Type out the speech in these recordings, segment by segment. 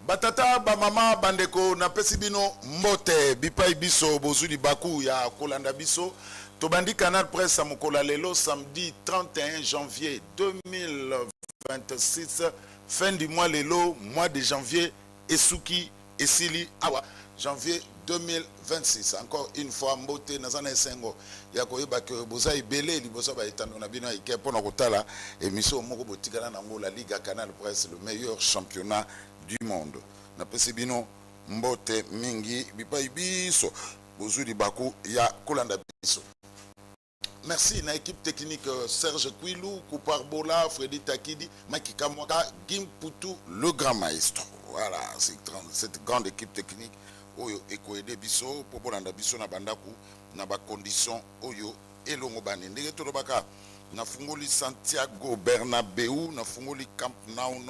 Batata ba mama bandeko na pesibino mbote bipai biso bozuli baku ya kolanda biso tobandi Canal Presse mokola lelo samedi 31 janvier 2026 fin du mois lelo mois de janvier esuki esili awa janvier 2026 encore une fois mbote nazana esengo ya koyeba ke boza ibele liboso ba etando na bino ike pona kotala émission moko botikana nango la Liga Canal Presse le meilleur championnat du monde. Na pesibino mbote mingi bipai biso bozuli baku ya kolanda biso. Merci na équipe technique Serge Kouilou, Koupar Bola, Freddy Takidi, Maki Kamwaka, Gim Poutou, le grand maestro. Voilà, c'est cette grande équipe technique oyo ekoede biso po bolanda biso na bandaku na ba condition oyo elongo bani ndenge tolobaka na fungoli Santiago Bernabéu na fungoli Camp Nou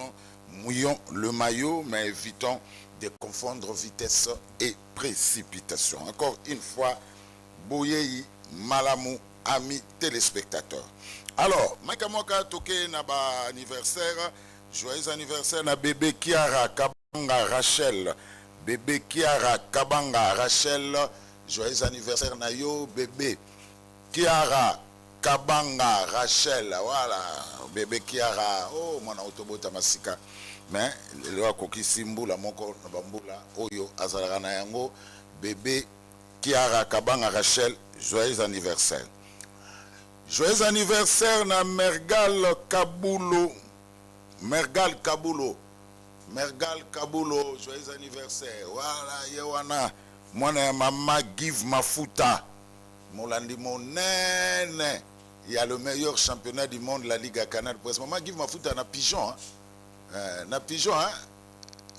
mouillons le maillot mais évitons de confondre vitesse et précipitation. Encore une fois boyei malamu amis téléspectateurs. Alors makamoka toke na ba anniversaire, joyeux anniversaire na bébé Kiara Kabanga Rachel. Bébé Kiara Kabanga Rachel, joyeux anniversaire na yo bébé Kiara Kabanga Rachel, voilà bébé Kiara, oh mon autobota masika, mais le akoki simbula moko na bambula oyo azalaka na yango bébé Kiara Kabanga Rachel, joyeux anniversaire. Joyeux anniversaire na Mergal Kabulo, Mergal Kabulo. Mergal Kabulo, joyeux anniversaire. Voilà, yewana. Mwana mama give mafuta. Molandi monene. Il y a le meilleur championnat du monde, la Liga Canal Presse. Maman give mafuta na pigeon. Na pigeon, hein?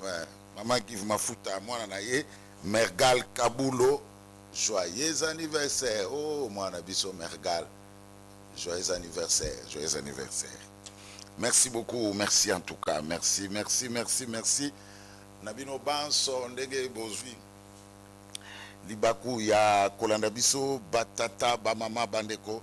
Ouais. Maman give mafuta. Mwana na ye. Mergal Kabulo. Joyeux anniversaire. Oh, mwana biso Mergal. Joyeux anniversaire. Joyeux anniversaire. Merci beaucoup, merci en tout cas, merci. Nabino Banso, ndege bozwi. Libaku ya kolanda biso, batata, bamama, bandeko,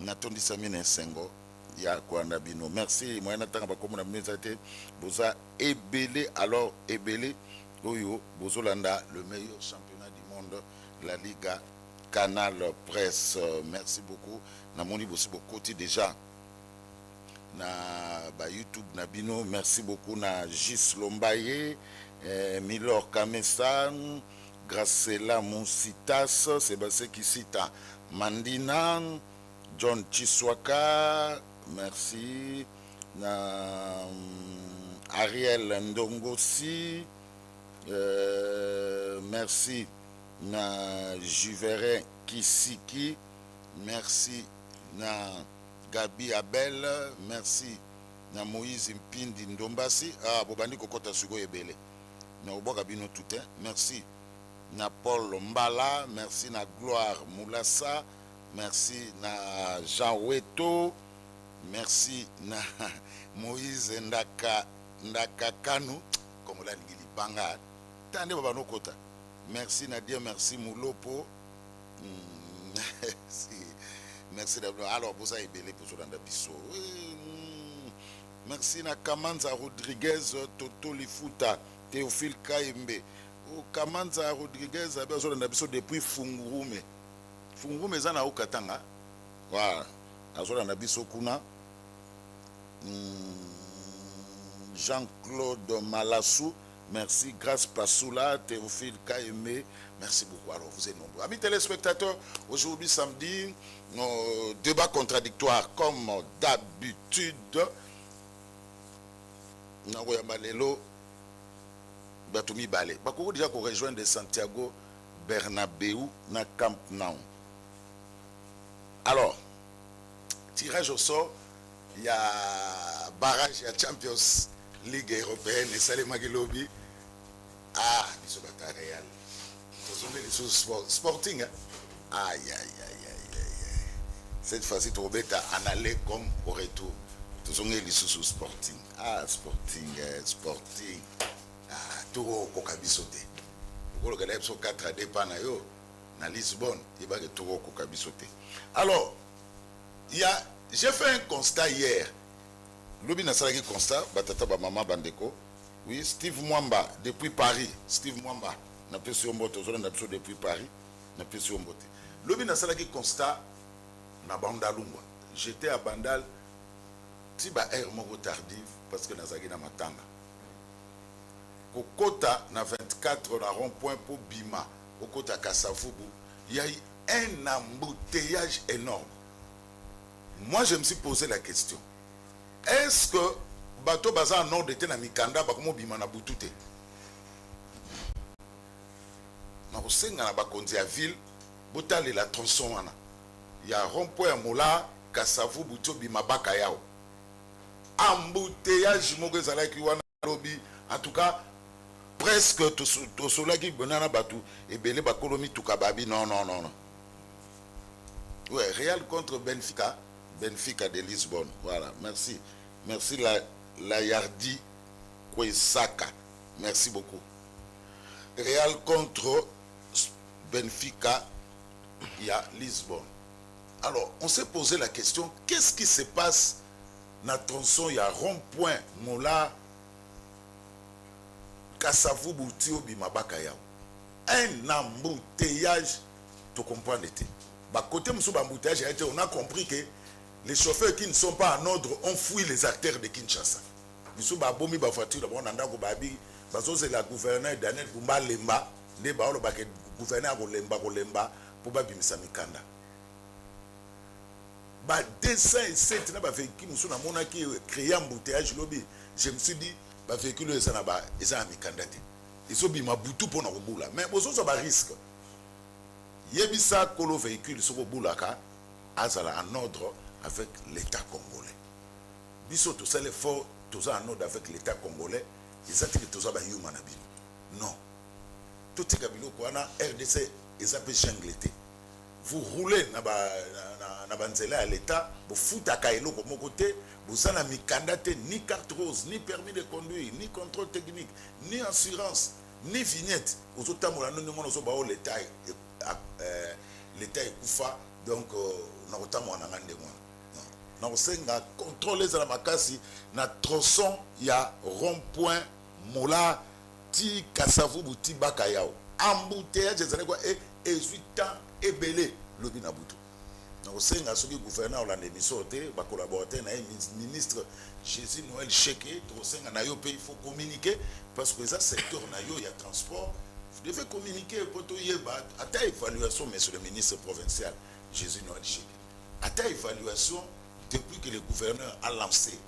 natondi samine sengo, ya kolanda bino. Merci, moi natanga bakomo na mezate, boza ebele, alors ebele, oyo, bozolanda, le meilleur championnat du monde, la Liga Canal Presse. Merci beaucoup. Namoni bosi bokoti déjà. Na ba YouTube na bino, merci beaucoup na Gis Lombaye, Milor Kamesan, Gracela Monsitas, Sébastien Kisita, Mandina, John Chiswaka, merci na Ariel Ndongosi, merci na Juverin Kisiki, merci na Gabi Abel, merci na Moïse Mpindi Ndombasi, bobandi kokota sugo ebele. Na oboka bino tout, merci na Paul Mbala, merci na Gloire Moulassa, merci na Jean Weto, merci na Moïse Ndaka Kanu, comme la ngili banga. Tande babano kota. Merci Nadia, merci Moulopo. Merci d'abord. Alors, vous avez belé pour Zolanda Bisso. Merci na Kamanza Rodriguez, Toto Lifuta, Théophile Kaimbe. Kamanza Rodriguez a besoin Zolanda Bisso depuis Fungurume. Fungurume zana au Katanga. Voilà. Zolanda Bisso Kuna. Jean-Claude Malassou. Merci, Grâce Passoula, Théophile Kaimbe. Merci beaucoup. Alors, vous êtes nombreux. Amis téléspectateurs, aujourd'hui, samedi, nos débats contradictoires, comme d'habitude. Nagoyamalelo, Batoumi Balé. Bakoko déjà qu'on rejoint de Santiago Bernabéu, na Camp Nou. Alors, tirage au sort, il y a barrage, il y a Champions League européenne, et Salé Maguilobi. Ah, ils sont à Real. Les choses sporting. Aïe. Cette fois-ci, tu vas en aller comme au retour. Tu sont les sous sporting. Ah, sporting. Ah, tout au Kokabisoté. Pour le gars, 4 à départ na Lisbonne, il va tout au Kokabisoté. Alors, j'ai fait un constat hier. Lobi na salaki constat, batata ba mama bandeko. Oui, Steve Mwamba, depuis Paris. Steve Mwamba, n'a pas sur Mbote, depuis Paris, n'a pas sur Mbote. Lobi na sala qui constat na Bandalungwa. J'étais à Bandal, si ba air moko tardif parce que nazaki na matanga. Kokota na 24 na rond-point pour Bima, Kokota Kasavubu, il y a eu un embouteillage énorme. Moi je me suis posé la question. Est-ce que bateau baza en ordre était na Mikanda bakomo Bima na Butute? Na kosenga na bakonzi ya ville botali la tronçon wana. Il y a rond-point Mola Kasavubu to Bima baka yao. Embouteillage moko ezalaki wana lobi en tout cas presque tout cela qui banana batu et belé bakolomi tout kababi non. Ouais, Real contre Benfica de Lisbonne. Voilà, merci la Yardi Kwesaka. Merci beaucoup. Real contre Benfica, il y a Lisbonne. Alors, on s'est posé la question, qu'est-ce qui se passe dans le tronçon, il y a rond-point Mola Kasavubu Tio Bimabaka Yao. Un embouteillage, tu comprends l'été. Côté embouteillage, on a compris que les chauffeurs qui ne sont pas en ordre ont fouillé les artères de Kinshasa. Ils ont bomi ba voiture, on a babi, c'est la gouverneure Daniel Bumba Lemba, ne ba le gouverneur Lemba pour babi Mikanda. Ba 207 na ba véhicule musu na mona qui créé embouteillage lobby. Je me suis dit ba véhicule eza na ba eza Mikanda te. Ils ont bima butu pour na kobula. Mais bozo so ba risque. Yebisa kolo véhicule so kobulaka azala en ordre avec l'État congolais. Biso tout ça l'effort tout ça en ordre avec l'État congolais. Ils ont dit que tout ça ba human abino. Non. Tout ce kabilo ko na RDC ils appellent Changleté. Vous roulez na banzela à l'État, vous foutez à Kailo comme côté, vous en avez ni carte rose, ni permis de conduire, ni contrôle technique, ni assurance, ni vignette. Vous avez l'État est koufa, donc nous avons contrôler la makasi, na tronçon, il y a rond-point, mola, ti kasavu, bouti bakayao. Embouteillage, et 8 ans. Et belé le binabutu. Donc c'est un celui gouverneur la émission va collaborer avec le ministre Jésus Noël Cheke. Donc c'est un ayo pays il faut communiquer parce que ça secteur nayo il y a transport. Vous devez communiquer pour tout yeba. À ta évaluation monsieur le ministre provincial Jésus Noël Cheke. À ta évaluation depuis que le gouverneur a lancé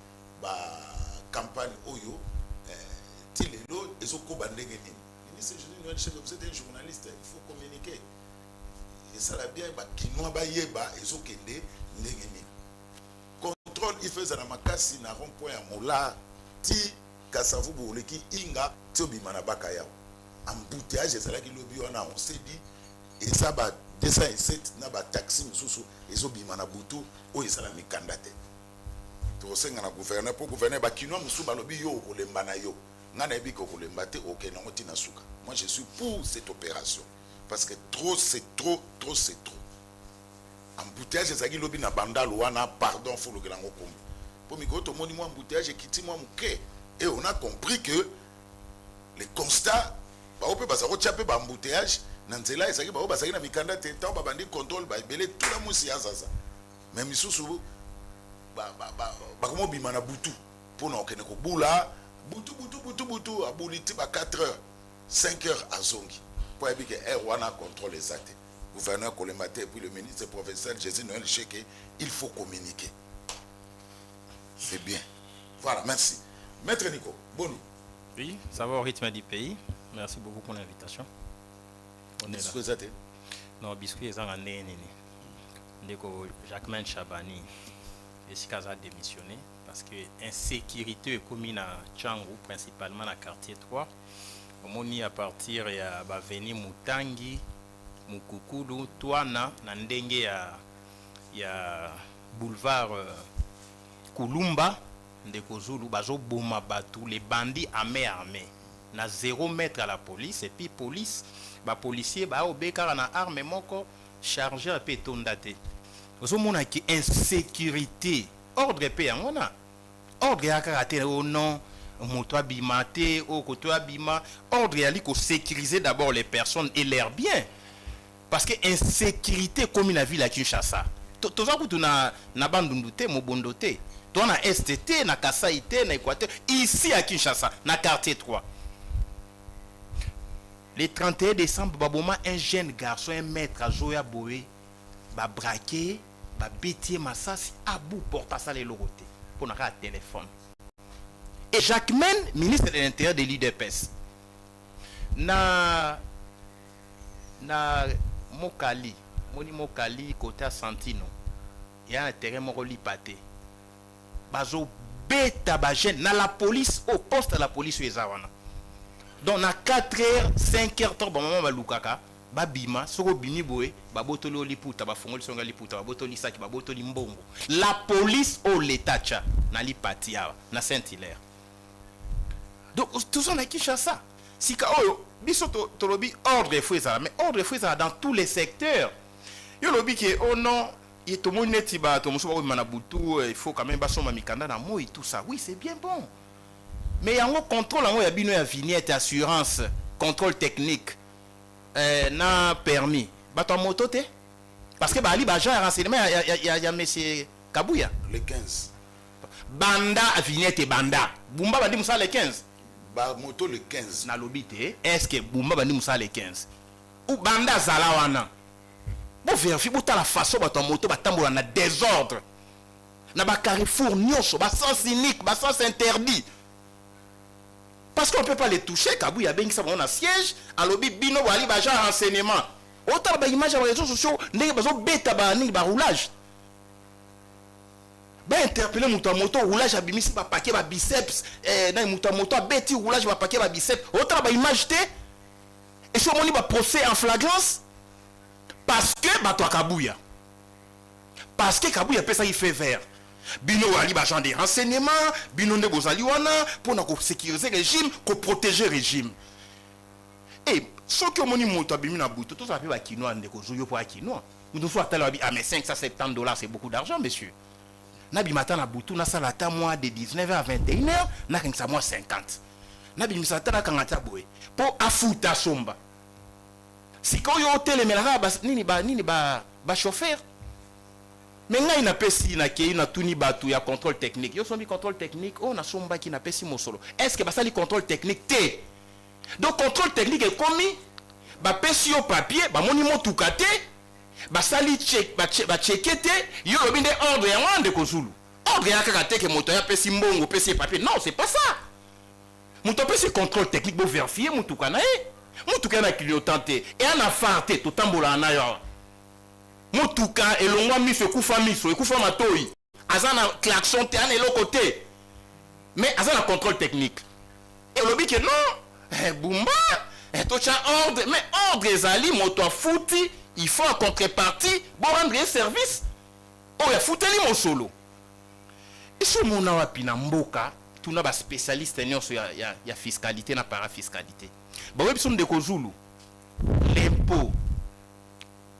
la campagne Oyo, Tilelo et Zoko Bandegeni. Le ministre Jésus Noël Cheke, vous êtes un journaliste, il faut communiquer. Et ça l'a bien, Kinoa Bayeba, et Zokende, Negeni. Contrôle, il faisait la makasi, n'a rond-point à Mola, Ti, Kasavu, Bouleki, Inga, Tiobi Manabakaya. Embouteillage, et ça l'a qui on s'est dit, et ça va 207, n'a pas taxi, et Zobi Manabutu, ou et ça l'a mis candidate. Tu sais, on a gouverné pour gouverner, Kinoa Moussouba Lobi yo, Rolembana yo, Nanabi Kolembate, ok, non, Tinasuka. Moi, je suis pour cette opération. Parce que trop, c'est trop. Embouteillage, c'est ça qui lobby na banda louana, pardon, faut le grand combo. Pour me dire, tout le monde embouteillage et quitter moi mon quai. Et on a compris que les constats, on peut pas s'arrêter par embouteillage, Nanzela, et ça qui va passer dans Mikanda, tant ba bandi contrôle, ba belé tout la moussia ça. Même sous comment bimana butu pour nous que nous boula, butu, à bouliti ba 4 heures, 5 heures à Zongi. Pour éviter que Erwana contrôle les actes. Gouverneur Kolemate et puis le ministre provincial Jésus Noël Cheke, il faut communiquer. C'est bien. Voilà, merci. Maître Nico, bon. Oui, ça va au rythme du pays. Merci beaucoup pour l'invitation. On est là. Non, biscuit est en année. Ndeko Jacquemin Chabani, Esikaza a démissionné parce que insécurité est commune à Tchangou, principalement dans le quartier 3. Omoni à partir ya baveni Mutangi, Mukukulu, Touana, Nandenge ya boulevard Kulumba, Ndeko Zulu, Bazo Boma Batou, les bandits armés, na 0 mètre à la police, et puis police, policier, obéka na arme moko, chargé à pétondate. Ozo mona ki insécurité, ordre pe on a, ordre à karaté au nom. moto abimate au koto abima ordre yali ko sécuriser d'abord les personnes et leurs biens parce que insécurité comme la ville à Kinshasa toza kutu na bandundu te mobondo te to na STT na Kasai te na Équateur ici à Kinshasa na quartier 3 le 31 décembre baboma un jeune garçon un maître à Joya Boé ba braquer ba bétier massasi abou porta ça les loroté pour na téléphone. Et Jacques Men, ministre de l'Intérieur de l'UDPS, na Mokali, Mokali côté Santino, il y a un terrain moroli pâté. Bazo beta bajen na la police au poste de la police Ezawana. Donc na 4h, 5h temps maman balukaka, babima soko bini boé, babotoli oliputa, bafongoli songa liputa, babotoli saki, babotoli mbongo. La police au l'état na lipatia na Saint-Hilaire. Donc tout ça n'a Kinshasa. Si kaoyo biso tolobi ordre foueza mais ordre foueza dans tous les secteurs. Yo lobi que oh non, il to mo neti ba to muso ba manabutu il faut quand même ba soma mikanda na mo et tout ça. Oui, c'est bien bon. Mais yango contrôle yango ya bino ya vignette assurance, contrôle technique na permis. Ba to moto te parce que ba ali ba genre renseignement ya monsieur Kabouya le 15. Banda vignette et banda. Bumba ba di musa le 15. Ba moto le 15 na lobité est-ce que Bumba bandi musa le 15 ou banda zalawana bo vérifier bota la façon ba ton moto ba tambola na désordre na ba carrefour nyonso ba sens unique ba sens interdit parce qu'on peut pas les toucher Kabouya bengi ça on a siège en lobby bino wali ba genre renseignement autant ba image sur les réseaux sociaux ndenge bazo beta ba ni ba roulage ba interpeller moto roulage abimisi ba paquet ba biceps na moto beti roulage ba paquet ba biceps autant ba image té et so moni ba procès en flagrance parce que ba to Kabouya parce que Kabouya pesa il fait vert bino ali ba genre de renseignement bino nde bozali wana pour na ko sécuriser régime ko protéger régime et ce que moni moto abimi na buto tout ça fait ba kinoa ndeko zoyo pour kinoa nous faut attendre mais $570 c'est beaucoup d'argent monsieur. Nabi matin na butu na salata moi de 19h à 21h na kengsa moi 50. Nabi misata na kangata boy pour afuta somba. Si ko yo hotel melaka nini ba chauffeur. Mais nga ina pesi na ke ina tuni batu ya contrôle technique. Yo sombi contrôle technique on na somba ki na pesi mosolo. Est-ce que ba sali contrôle technique té? Donc contrôle technique est commis ba pesi yo papier ba moni mo tukate basali check ba checker te yo lobinde ordre ya wande ko zulu ordre ya kaka te ke moto ya pesi mbongo pesi papier non c'est pas ça moto pesi contrôle technique bo vérifier moto kana moto kana clienté et ana farté to tambola na yo moto ka elongwa miso ekufa matoi azana klaxon te ana eloko te mais azana contrôle technique et lobi ke non Bumba to cha ordre mais ordre ezali moto afuti il faut en contrepartie pour rendre un service. Oh, il faut tenir mon solo. Et ce mon wapi na mboka, tout na ba spécialiste nyonso ya fiscalité na parafiscalité. Ba webi son de kozulu. L'impôt,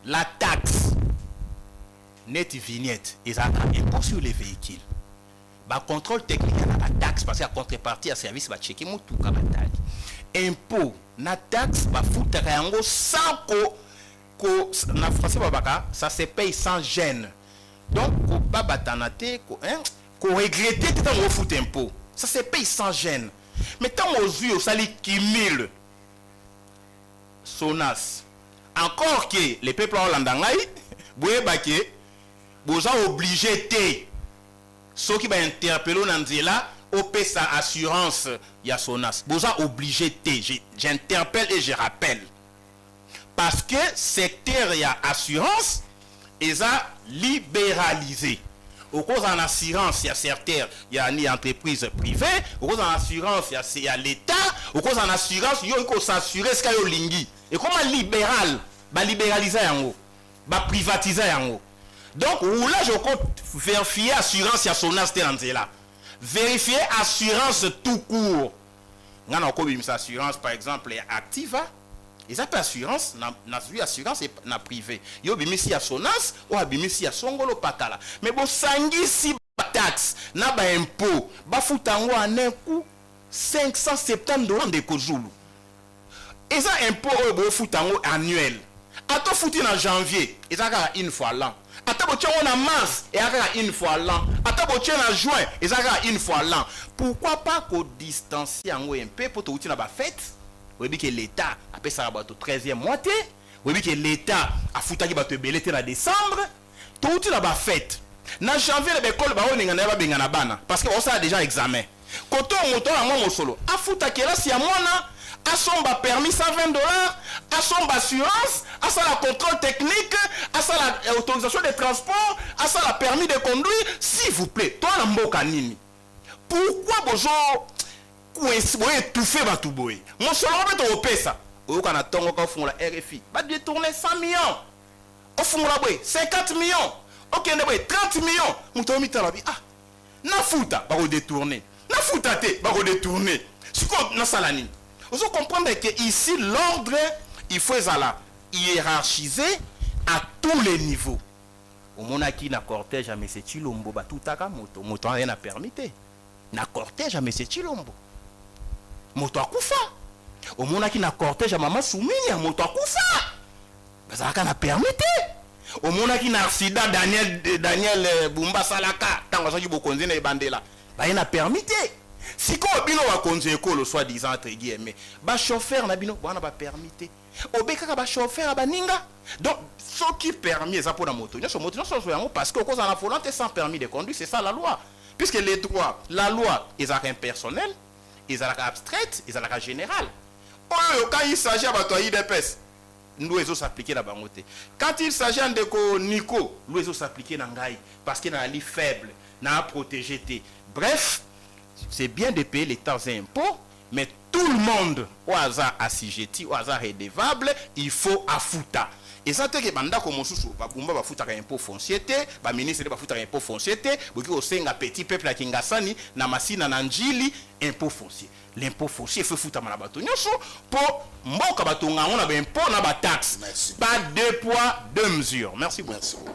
la taxe, net vignette, et ça impôt sur les véhicules. Ba contrôle technique na la taxe parce que la contrepartie à service ba checker mo tout kabatali. Impôt, na taxe ba foutaka yango sans ko na français babaka ça se paye sans gêne donc ko babatanate ko regretter tant on fout impôt ça se paye sans gêne mais tant aux yeux sali kimil sonas encore que les peuples hollandais boye baké boza obligé té ceux qui va interpeller dans nzela op sa assurance ya sonas boza obligé té j'interpelle et je rappelle. Parce que secteur y a assurance, ils a libéralisé. Au cause en assurance, il y a secteur, il y a une entreprise privée. Au cause en assurance, il y a l'État. Au cause en assurance, il y a s'assurer ce qu'il y a lingui. Et comment libéral, bah libéraliser en haut, bah privatiser en haut. Donc, là, je compte vérifier assurance, il y a son assurance là. Vérifier assurance tout court. On a encore une assurance, par exemple, Activa. Et ça, assurance, na assurance na privé. Yo bimisi ya Sonas, ou bimisi ya Songolo Pakala. Mais bon, sangi si taxe, na ba impôt, ba futango en un coup, $570 de Kozulu. Et ça, impôt annuel. Attends, foutu en janvier, et ça, une fois l'an. Attends, en mars, et ça, une fois l'an. Attends, en juin, et ça, une fois l'an. Pourquoi pas qu'on distancie un peu pour tout la fête? Vous voyez que l'État a fait ça au 13e moitié. Vous voyez que l'État a foutu qui va te belleter en décembre. Tout la fête. Dans janvier, l'école va on bana parce que on a déjà examen. Quand on monte à moi solo, a foutu que là si à moi à son permis $120, à son assurance, à ça la contrôle technique, à ça la autorisation de transport, à ça la permis de conduire, s'il vous plaît. Toi la mboka nini. Pourquoi bonjour vous étouffez ma tout boy. Mon solo va te repérer ça. Au Canada, on font la RFI. Va détourner 100 millions. Au fond la boy 50 millions. Ok, 30 millions. Mouton mita la vie. Ah, na fouta, va détourner. Na fouta te, va détourner. Ce qu'on a salani. Vous comprenez que ici l'ordre, il faut la hiérarchiser à tous les niveaux. Au monaki na cortège à Messe Chilombo, ba tout taka moto, moto rien à permettre. Na cortège à Messe Chilombo. Moto akufa. Au monaki na cortège à Maman Soumini, moto akufa. Ba ça ka na permettre. Au monaki na accident Daniel Bumba Salaka, tant que ça bokonzi na bandela. Ba rien à permettre. Si ko bino wa konzi ekolo soi-disant entre guillemets, ba chauffeur na bino bana ba permettre. Obeka ba chauffeur ba ninga. Donc ce qui permet ça pour la moto. Parce que cause en la volonté sans permis de conduire, c'est ça la loi. Puisque les droits, la loi, ils sont impersonnels, ils sont abstraites, ils sont générales. Quand il s'agit de IDPS, nous devons s'appliquer la bangote. Quand il s'agit de Nico, nous devons s'appliquer la Ngaï. Parce qu'il y a un livre faible, n'a protégé. Bref, c'est bien de payer les taxes et impôts, mais tout le monde, au hasard assujetti, au hasard redevable, il faut affouta. Et ça, c'est que banda comme sous babumba ba futa impôt foncier, ba ministre ba futa impôt foncier, boki o senga petit peuple à Kingasani, na masina na njili impôt foncier. L'impôt foncier fait futa na bato nyonso pour mboka bato ngamo na ba impôt na ba taxe. Pas deux poids, deux mesures. Merci beaucoup. Merci beaucoup.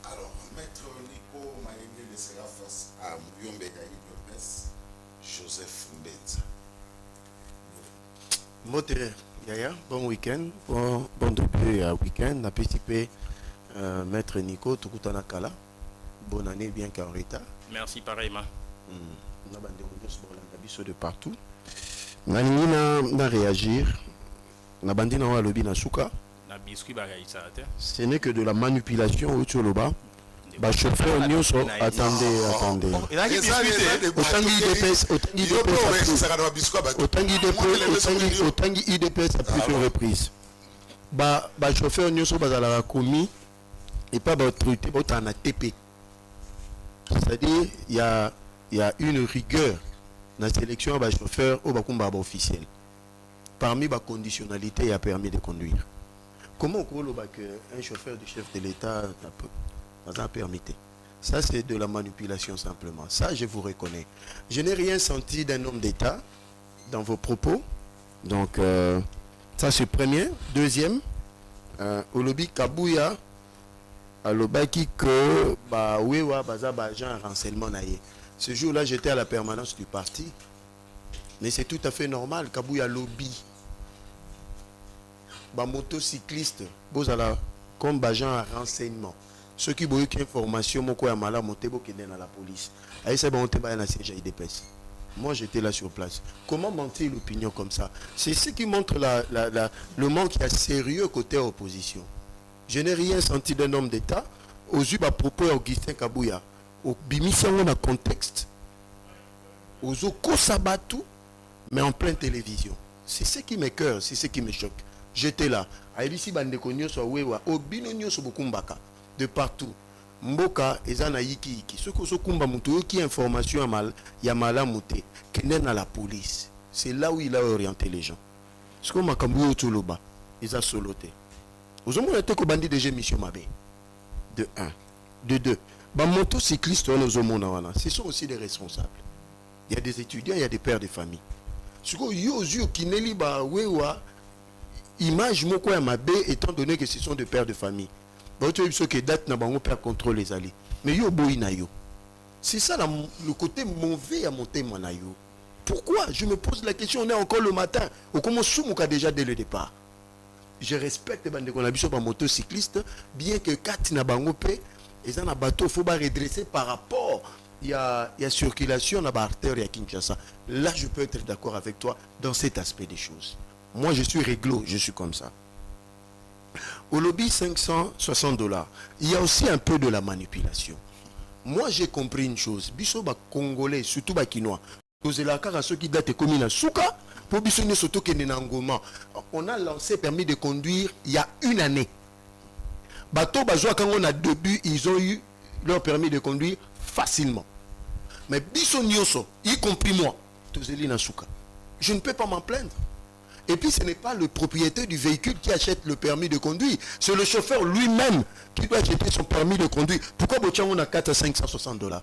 Alors, maître Nico Maïngue laissera face à Muyombe Gaïdopes, Joseph Mbenza. Moteur Yaya, bon week-end, bon début à week-end. A petit peu maître Nico, tout le temps Kala. Bonne année, bien qu'en retard. Merci pareillement. On a des de partout. On a réagir. On a bandé dans le lobby Nasuka. Ce n'est que de la manipulation au Tcholoba. Bah chauffeur Nyoso, attendez. Autant IDPS à plusieurs reprises. Bah chauffeur Nyoso bazala commis et pas d'autorité autant à TP. C'est-à-dire il y a une rigueur dans la sélection de chauffeur au bakumba officiel. Parmi les conditionnalités, il y a permis de conduire. Comment on dit qu'un chauffeur du chef de l'État n'a permis? Ça, c'est de la manipulation simplement. Ça, je vous reconnais. Je n'ai rien senti d'un homme d'État dans vos propos. Donc, ça, c'est premier. Deuxième, au lobby Kabouya, à l'obaki que, oui, un renseignement naïe. Ce jour-là, j'étais à la permanence du parti. Mais c'est tout à fait normal. Kabouya lobby. Motocycliste, comme agent à renseignement. Ceux qui ont eu information, moi, à monter dans la police. Moi, j'étais là sur place. Comment mentir l'opinion comme ça? C'est ce qui montre le manque qui a sérieux côté opposition. Je n'ai rien senti d'un homme d'État. Aux yeux à propos Augustin Kabouya. Au Bimissa, on a contexte. Aux yeux Sabatou, mais en pleine télévision. C'est ce qui m'écoeure, c'est ce qui me choque. J'étais là. Aïbisi Bandekonyo soit Wewa. Obinonyo Sobukumbaka. De partout. Mboka ezana yiki. Ce que Sokumba Moutou qui information à mal Yamala Mouté. Kenen à la police. C'est là où il a orienté les gens. Ce qu'on m'a cambié au Toloba. Ils ont soloté. Aux hommes ont bandit déjà mission Mabé. De 1. De 2. Motocyclistes, ce sont aussi des responsables. Il y a des étudiants, il y a des pères de famille. Ce qu'on y qui n'est pas Wewa. Image moko ya mabe étant donné que ce sont des pères de famille. Ceux qui datent n'a pas père contrôle les alliés. Mais yo boy na yo. C'est ça le côté mauvais à monter mon yo. Pourquoi? Je me pose la question, on est encore le matin. Au commence déjà dès le départ. Je respecte les motocyclistes, bien que quand na bangope, ils ont un bateau, il faut redresser par rapport. Il y a circulation dans l'artère à Kinshasa. Là, je peux être d'accord avec toi dans cet aspect des choses. Moi, je suis réglo, je suis comme ça. Au lobby, $560. Il y a aussi un peu de la manipulation. Moi, j'ai compris une chose. Biso ba Congolais, surtout ba Kinois, ceux qui datent comme une souka, pour biso surtout on a lancé permis de conduire il y a une année. Bateau bazoa quand on a début, ils ont eu leur permis de conduire facilement. Mais biso nyoso, y compris moi, je ne peux pas m'en plaindre. Et puis ce n'est pas le propriétaire du véhicule qui achète le permis de conduire. C'est le chauffeur lui-même qui doit acheter son permis de conduire. Pourquoi on a 4 à $560?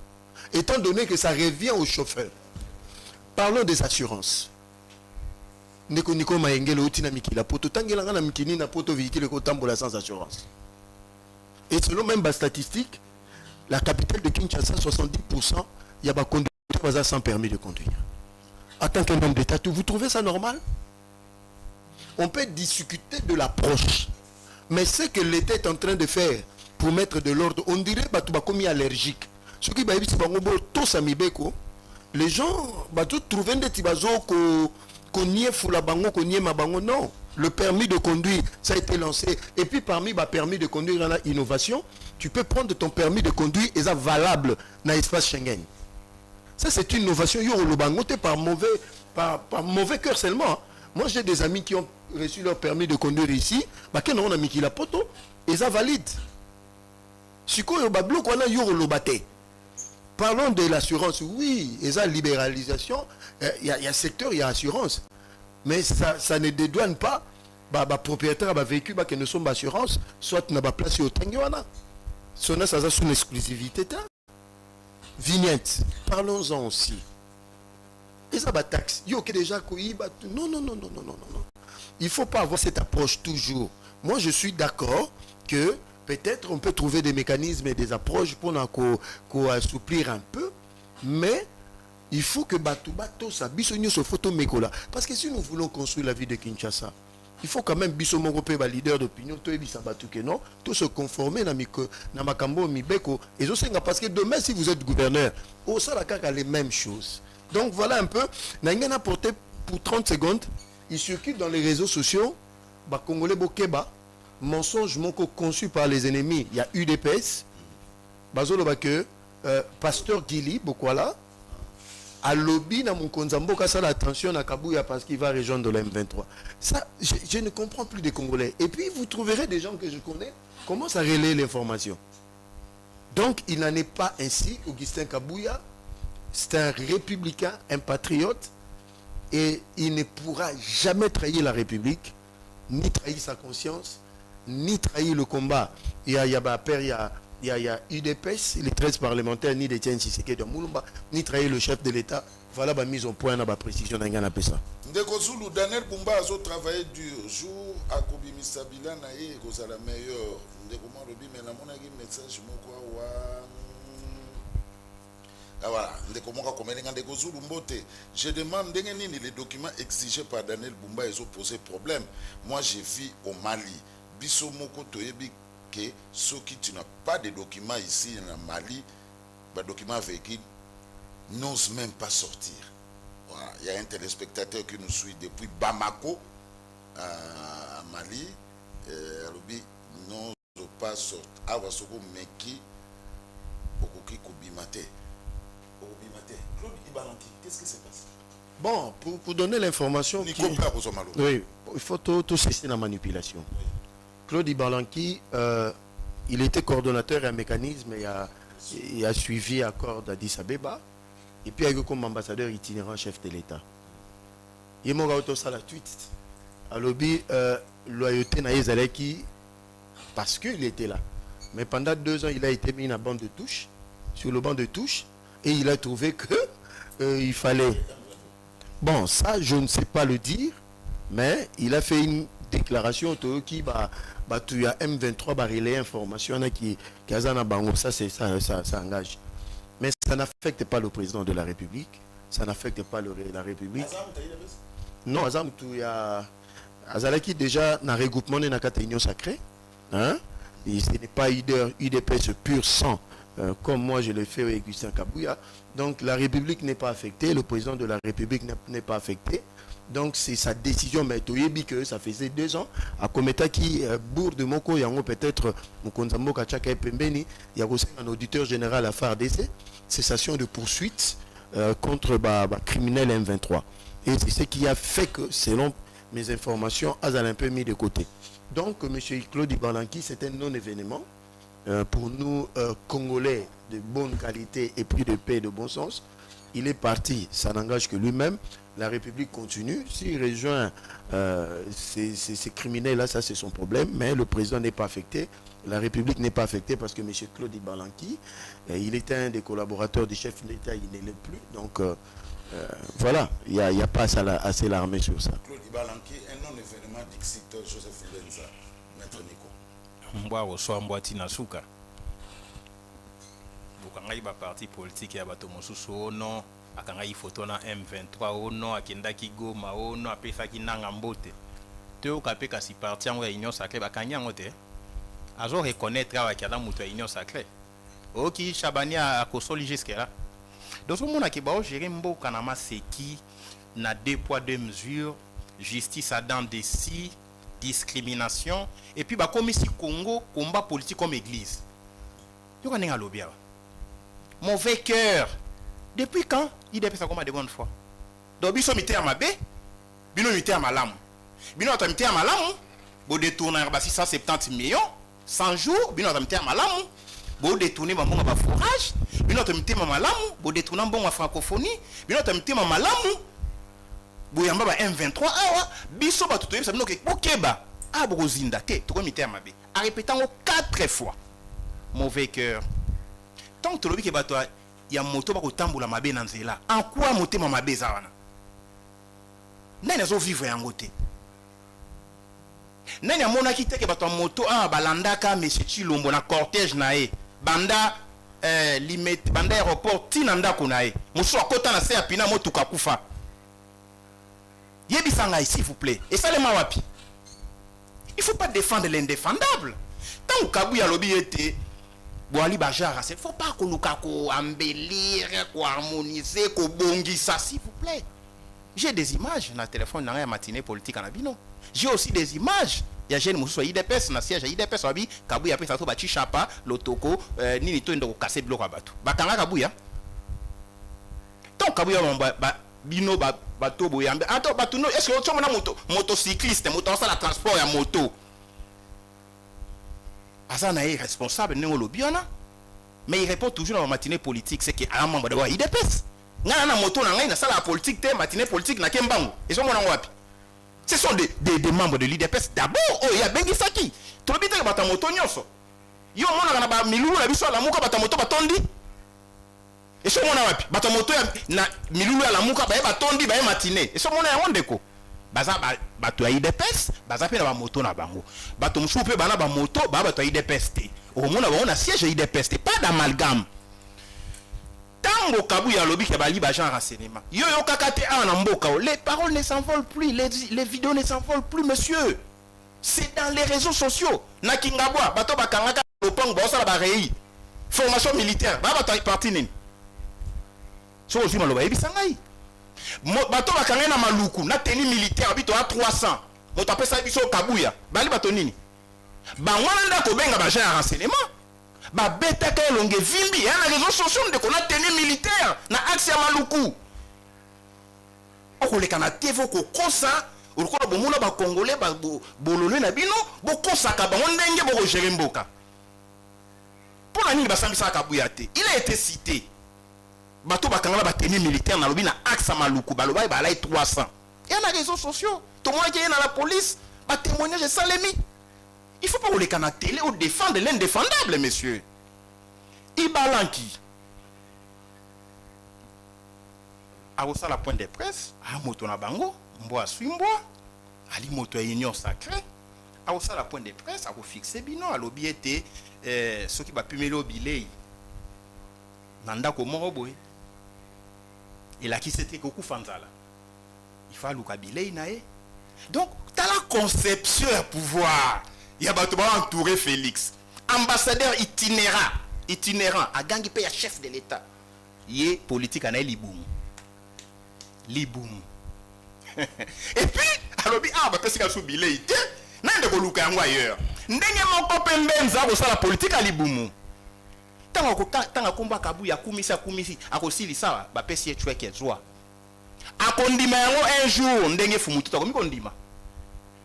Étant donné que ça revient au chauffeur. Parlons des assurances. Niko Maengele Otina Mikila Poto Tangela na Mikini na Poto véhicule Kotambola sans assurance. Et selon même la statistique, la capitale de Kinshasa, 70%, il y a des conducteurs sans permis de conduire. En tant qu'un homme d'État, vous trouvez ça normal? On peut discuter de l'approche. Mais ce que l'État est en train de faire pour mettre de l'ordre, on dirait que tu comme allergique. Ce qui va les gens vont trouver des tibazo qu'on y est fou la bango, qu'on y est ma bango. Non. Le permis de conduire, ça a été lancé. Et puis parmi les permis de conduire, il y a l'innovation. Tu peux prendre ton permis de conduire et ça valable dans l'espace Schengen. Ça, c'est une innovation. Par mauvais cœur seulement. Moi, j'ai des amis qui ont reçu leur permis de conduire ici. On a mis qui la poto et ça valide. Parlons de l'assurance. Oui, et ça, libéralisation. Il y a secteur, il y a assurance. Mais ça ne dédouane pas propriétaire de véhicule qui ne sont pas assurance, soit n'a pas placé au Tanguana. Ça a son exclusivité. Vignette, parlons-en aussi. Et ça va taxe. Non. Il ne faut pas avoir cette approche toujours. Moi, je suis d'accord que peut-être on peut trouver des mécanismes et des approches pour assouplir un peu, mais il faut que Bato ça bisogno se photo mekola. Parce que si nous voulons construire la vie de Kinshasa, il faut quand même bisomo européen leader d'opinion, tout se conformer na makambo mibeko et parce que demain si vous êtes gouverneur, au salaka les mêmes choses. Donc voilà un peu, n'a porté pour 30 secondes, il circule dans les réseaux sociaux, Congolais Bokeba, mensonge conçu par les ennemis. Il y a UDPS, Bazolo Bake, Pasteur Gili, Bokwala, à lobby dans mon Konzambo, ça l'attention à Kabouya parce qu'il va rejoindre le M23. Ça, je ne comprends plus des Congolais. Et puis vous trouverez des gens que je connais, commencent à relayer l'information. Donc il n'en est pas ainsi, Augustin Kabouya. C'est un républicain, un patriote, et il ne pourra jamais trahir la République, ni trahir sa conscience, ni trahir le combat. Il y a UDPS, les 13 parlementaires, ni les Tiens Siseke de Moulumba, ni trahir le chef de l'État. Voilà la mise au point, la précision d'un gars ça. Ndeko Zulu, Daniel Bumba a travaillé dur. Jour à Kobi Misabila, naïe, que c'est la meilleure. Ndeko Marobi, mais la monnaie message, moi, voilà, je demande les documents exigés par Daniel Bumba, ils ont posé problème. Moi, j'ai vu au Mali, Bissomoko Toyebi, que ceux qui n'ont pas de documents ici en Mali, les documents véhicules n'osent même pas sortir. Voilà. Il y a un téléspectateur qui nous suit depuis Bamako, à Mali, Rubi n'ose pas sortir. Awasoko Meki, Okoki Kubimate. Claude Ibalanki, qu'est-ce qui se passe? Bon, pour donner l'information, oui, il faut tout cesser la manipulation. Oui. Claude Ibalanki, il était coordonnateur et un mécanisme, il a suivi accord d'Addis Abeba, et puis il a comme ambassadeur itinérant chef de l'État. Il m'a dit ça la tweet. À lobby, loyauté na Ezaleki, parce qu'il était là. Mais pendant 2 ans, il a été mis en bande de touche, sur le banc de touche. Et il a trouvé que il fallait... Bon, ça, je ne sais pas le dire, mais il a fait une déclaration qui tu as M23 barré information qui ça engage. Mais ça n'affecte pas le président de la République, ça n'affecte pas la République. Non, Azam, il y a Azalaki déjà dans le regroupement de la Union sacrée. Hein? Et ce n'est pas UDPS pur sang, comme moi je l'ai fait avec Augustin Kabouya. Donc la République n'est pas affectée, le président de la République n'est pas affecté. Donc c'est sa décision, mais que ça faisait 2 ans. À Kometa qui bourde de Moko, il y a peut-être Mokonzambo Kachaka et Pembeni, il y a aussi un auditeur général à FARDC, cessation de poursuite contre criminel M23. Et c'est ce qui a fait que, selon mes informations, Azal un peu mis de côté. Donc M. Claude Ibalanki, c'est un non-événement pour nous Congolais de bonne qualité et puis de paix et de bon sens. Il est parti, ça n'engage que lui-même. La République continue. S'il rejoint ces criminels-là, ça c'est son problème. Mais le président n'est pas affecté. La République n'est pas affectée parce que M. Claude Ibalanki, il était un des collaborateurs du chef d'État, il ne l'est plus. Donc voilà, il n'y a pas assez l'armée sur ça. Claude Ibalanki, un non-événement d'Ixit Joseph Lenza, Maître Nico. Mboa reçoit Mboati Nasuka. Bukanga iba parti politique ya bato mosusu non. Akanga photo na M23 ono akendaki Goma ono apesaki nanga mbote to okape kasi parti yango ya Union Sacrée bakanya ngote azo reconnaître awa mutu ya Union Sacrée oki Chabani a kosoli jusqu'à là donc on mona ki ba gérer mboka na maseki na 2 poids 2 mesures justice à dents de scie discrimination et puis ba comme ici Congo combat politique comme église yo kanenga lobia mauvais cœur. Depuis quand il dépêche ça comme de bonne foi? Donc biso mité à mabe, bino mité à malamu. Bino ata mité à malamu, bo détourner 670 millions 100 jours, bino ata mité à malamu, bo détourner mbongo ba forage, bino ata mité à malamu, bo détourner mbongo francophonie, bino ata mité à malamu, bo yamba ba M23 awa, biso ba tutoyeba bino ke bokeba. Ah bo zinda te, to ko mité à mabe. A répétant 4 fois. Mauvais cœur. Tant que lobi ke bato il y a moto ba kotambola mabe na nzela en quoi motema mabe za wana nani azo vivre yango te nani amona ki teke bato moto balandaka monsieur Chilombo na cortège na e banda limite banda aéroport tinanda kuna e muso akota na se apina motuka kufa yebisanga s'il vous plaît et ça les mawapi il faut pas défendre l'indéfendable tant Kabouya lobby était Boali Bajara, il ne faut pas qu'on nous embellir, qu'on harmoniser, qu'on bongi ça, s'il vous plaît. J'ai des images dans le téléphone dans la matinée politique en Abino. J'ai aussi des images. Il y a des gens qui IDPS, dans le siège IDPS, Kabouya après ça, Bachi Chapa, Lotoko, Nini to ndo casser bloc à bateau. Bakanga Kabouya. Tant Kabouya bino bateau boyambe. Attends, batuno, est-ce que tu as un motocycliste, moto ça la transport à moto? Azana est responsable de l'Obiana, mais il répond toujours dans la matinée politique. C'est qu'il y a un membre de l'IDPS. Il y a un moto dans la salle politique, la matinée politique, na Kembango. Ils sont ce sont des membres de l'IDPS. D'abord, il y a Bengi Saki. Tu as dit que tu as moto nyoso. Il y a un milou, la biso, la mouka, tu as moto, batondi. Et ce moment là, tu as moto, milou, la mouka, batondi, matinée. Et ce moment là, on déco. Baza bato ya IDPS baza pe na ba moto na bango bato musu pe bana ba moto ba bato ya IDPS te au mona ba on siège IDPS te pas d'amalgame tango Kabouya lobi ke bali ba genre renseignement yo kakate a na mboka les paroles ne s'envolent plus les vidéos ne s'envolent plus monsieur c'est dans les réseaux sociaux na Kingabwa bato bakangaka lopang ba osala ba rei formation militaire ba bato parti nini so ozima loba ebisangai bato bakanga na maluku na tenue militaire bito a 300 moto apesa biso Kabouya bali bato nini bangwana ndako benga ba genre renseignement ba betaka longue vimbi na réseaux sociaux de kona tenue militaire na axe ya maluku okoleka na TV ko kosa ulikola bomona ba congolais ba bololo na bino bokosaka bango ndenge boko gérer mboka pona nini basambisa Kabouya te il a été cité bato bakanga ba tenue militaire na lobi na axe maluku baloba ba lai 300 et na réseaux sociaux tout le monde qui est dans la police ba témoignage salemi il faut pas rouler à la télé ou défendre l'indéfendable monsieur Ibalanki a aussi la pointe de presse a moto na bango mboa swimbo ali moto ya Union Sacrée a aussi la pointe de presse a ko fixer bino a lobi était ceux qui va pumelo bilei nanda ko moko boy Et là, qui c'était Koku Fanzala. Il faut Lukabilei nae. Donc, tu as la conception à pouvoir. Il y a entouré Félix. Ambassadeur itinérant, à Gangi Paya, chef de l'État. Il est politique à Liboum. Liboum. Et puis, alors, parce qu'il y a Bilei, n'a pas de Luka ailleurs. N'enye mon copain Benza, ou ça la politique à Liboum. Tant que combat Kabou, ya kumisi, akosi lisa, ba pesi chweke zwa. Akondima yango un jour, ndenge fumutu, tako mikondima.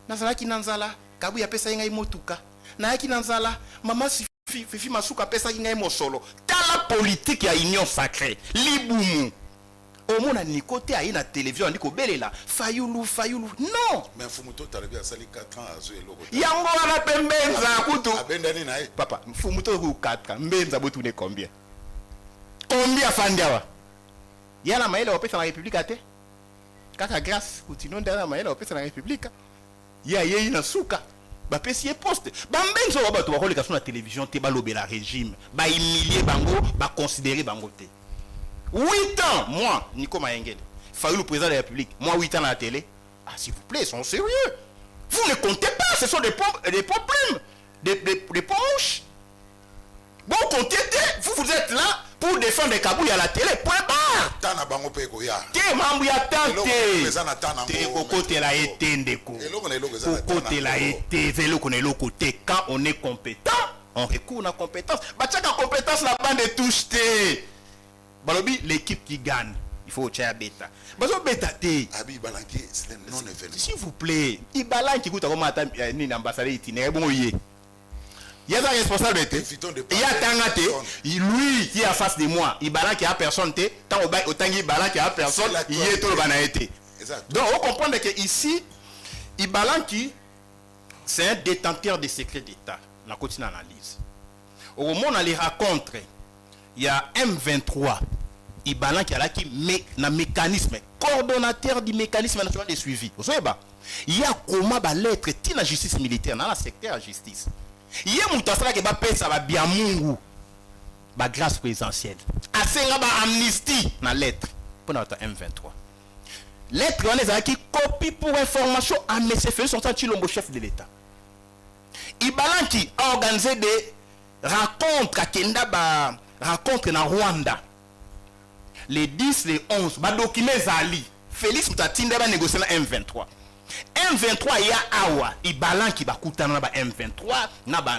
Nazala ki nanzala, Kabou ya pesa inga imotuka. Na yaki nanzala, mama Fifi Masuka pesa inga imosolo. Tala politique ya union sacrée, Liboum. Au monde, ni côté à la télévision, on dit que Belela, Fayoulou. Non! Mais Fumuto, tu as bien sali 4 ans à jouer l'eau. Yango ala pembenza kutu. Papa, Fumuto ou 4 ans, Mbenza botu ne combien? Combien fandiawa? Yana maïla au pesa la République à te? Kaka grâce, continuons derrière maïla au pesa la République. Ya na souka. Ba pesi poste. Ba mbenzo wa batu wa kole sur la télévision te ba lobela régime. Ba humilier bango, ba considérer bango te. 8 ans, moi, Nico Maengel, Fayoulou, le président de la République, moi 8 ans à la télé. Ah, s'il vous plaît, ils sont sérieux. Vous ne comptez pas, ce sont des problèmes, des ponches. Bon, comptez, vous êtes là pour défendre les Kabouya à la télé, point barre. Tana bango pe koya. Te mambuya tante. Te kokote la été ndeko. Kokote la été, zelo konelo côté. Quand on est compétent, on recourt à compétence. Bah chaque compétence la bande de touche te. Balobi, l'équipe qui gagne, il faut au bêta. Bazo bêta te. Abi Balanki, c'est un non-événement. S'il vous plaît, il Balanki coûte comme un ambassadeur itinéraire. Bon, il y a un responsable. Il y a Tangate, lui qui est en face de moi. Il Balanki a personne. Tant au Tangi Balanki a personne, il est tout le banaïté. Donc, on comprend que ici, Ibalanki, c'est un détenteur des secrets d'État. On continue l'analyse. Au moment où on les rencontre, il y a M23, Ibalan qui a là qui un mécanisme, coordonnateur du mécanisme national de suivi. Vous savez, il y a comment lettre dans la justice militaire, dans le secteur de la justice. Il y a un tas qui va payer ça va bien mungu, grâce présidentielle. Assez amnistie dans la lettre pour notre M23. Lettre on est qui copie pour information à M. Félix Chilombo, chef de l'État. Ibalan qui a organisé des rencontres à Kenda. Rencontre dans Rwanda. Les 10, les 11, document Zali. Félix Moutatinde va négocier dans M23. M23, il y a Awa. Ibalan qui va coûter dans M23.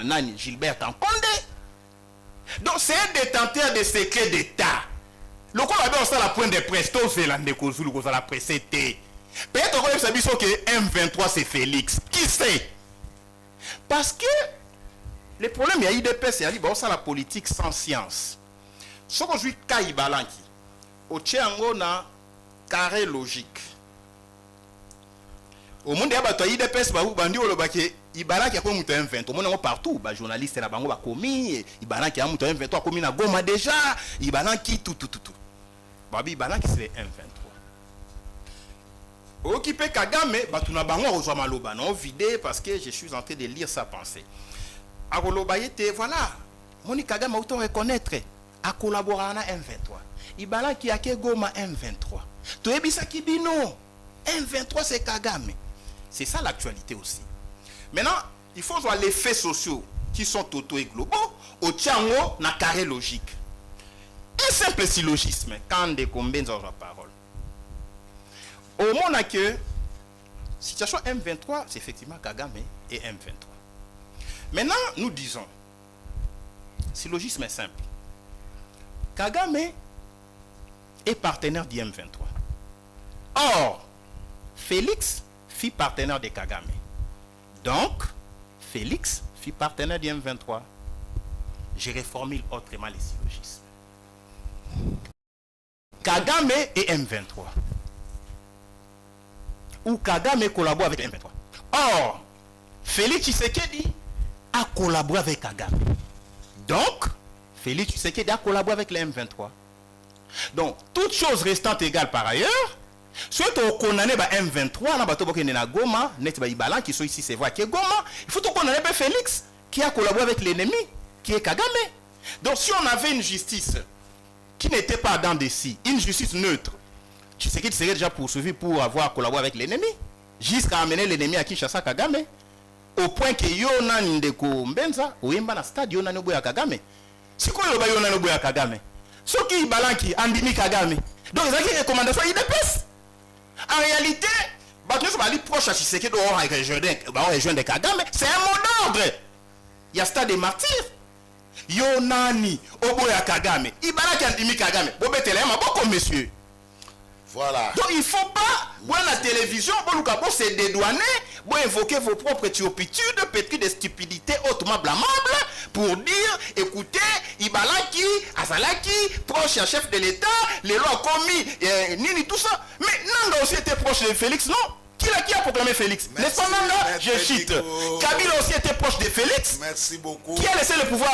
Nani Gilbert Tankonde. Donc c'est un détenteur de secrets d'État. Le coup là-bas, on sait la pointe de presse. Tout c'est l'année qu'on a la presse. Peut-être qu'on a dit que M23 c'est Félix. Qui sait? Parce que le problème, il y a IDPS, il y a la politique sans science. Ce que je dis, Kaï Balanki, au Tchéango, na carré logique. Au monde, il y a IDPS, Ibalanki a commis un 20. Au monde, partout, les journalistes, ils ont commis, Ibalanki a commis un 23, commis na Goma déjà, Ibalanki, tout. Ibalanki, c'est un 23. Occupé Kagame, tu n'as pas besoin de maloba, non, vidé, parce que je suis en train de lire sa pensée. Voilà, Moni Kagame auto reconnaître à collaborer à M23. Ibala qui a que Goma M23. Tu es bisa kibino. M23 c'est Kagame. C'est ça l'actualité aussi. Maintenant, il faut voir les faits sociaux qui sont totaux et globaux. Au Tchango, na carré logique. Un simple syllogisme quand des combien dans la parole. Au moment que situation M23, c'est effectivement Kagame et M23. Maintenant, nous disons, syllogisme est simple. Kagame est partenaire du M23. Or, Félix fit partenaire de Kagame. Donc, Félix fit partenaire du M23. Je reformule autrement les syllogismes. Kagame et M23. Ou Kagame collabore avec M23. Or, Félix Tshisekedi a collaboré avec Kagame. Donc, Félix Tshisekedi a collaboré avec les M23. Donc, toutes choses restantes égales par ailleurs, soit on condamne M23, na Goma, Ibalan qui sont ici, c'est vrai, qui est Goma, il faut condamner Félix qui a collaboré avec l'ennemi, qui est Kagame. Donc, si on avait une justice qui n'était pas dans des si, une justice neutre, Tshisekedi serait déjà poursuivi pour avoir collaboré avec l'ennemi, jusqu'à amener l'ennemi à Kinshasa Kagame, au point que Yona Ndeko Mbenza, ou Yemba stade Yona Nobuya Kagame. C'est quoi le Yona Nobuya Kagame? Ce qui balanki Andimi Kagame. Donc ils ont des recommandations IDPS. En réalité, les proches à Tshisekedi ont rejoint de Kagame, c'est un mot d'ordre. Il y a stade des martyrs. Yonani, Oboya Kagame, Ibalaki Andimi Kagame, Bobetele Maboko, monsieur. Voilà. Donc il ne faut pas, voir la télévision, pour se dédouaner, pour invoquer vos propres turpitudes, pétries de stupidités hautement blâmables, pour dire, écoutez, Ibalaki, Azalaki, proche à chef de l'État, les lois commis, Nini, tout ça. Mais Nanga aussi était proche de Félix, non? Qui a proclamé Félix? N'est-ce pas Nanga? Je cite. Kabila aussi était proche de Félix. Merci beaucoup. Qui a laissé le pouvoir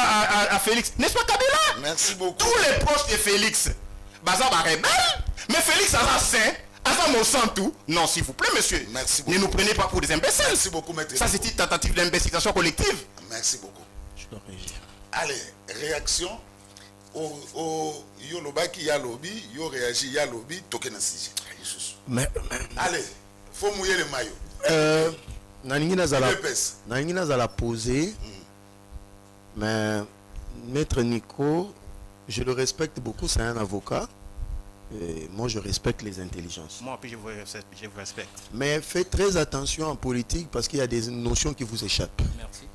à Félix? N'est-ce pas Kabila? Merci beaucoup. Tous les proches de Félix, Bazaba rebelle, mais Félix a saint, a mon sang tout. Non, s'il vous plaît, monsieur. Merci beaucoup. Ne nous prenez pas pour des imbéciles. Merci beaucoup, maître. Ça, c'est une tentative d'imbécilisation collective. Merci beaucoup. Je dois réagir. Allez, réaction au Yolobaki Yalobi, Yo réagi Yalobi, Tokenasiji. Mais allez, faut mouiller le maillot. Naningina Zala posé, mais Maître Nico, je le respecte beaucoup, c'est un avocat. Et moi, je respecte les intelligences. Moi, puis je vous respecte. Mais faites très attention en politique parce qu'il y a des notions qui vous échappent. Merci.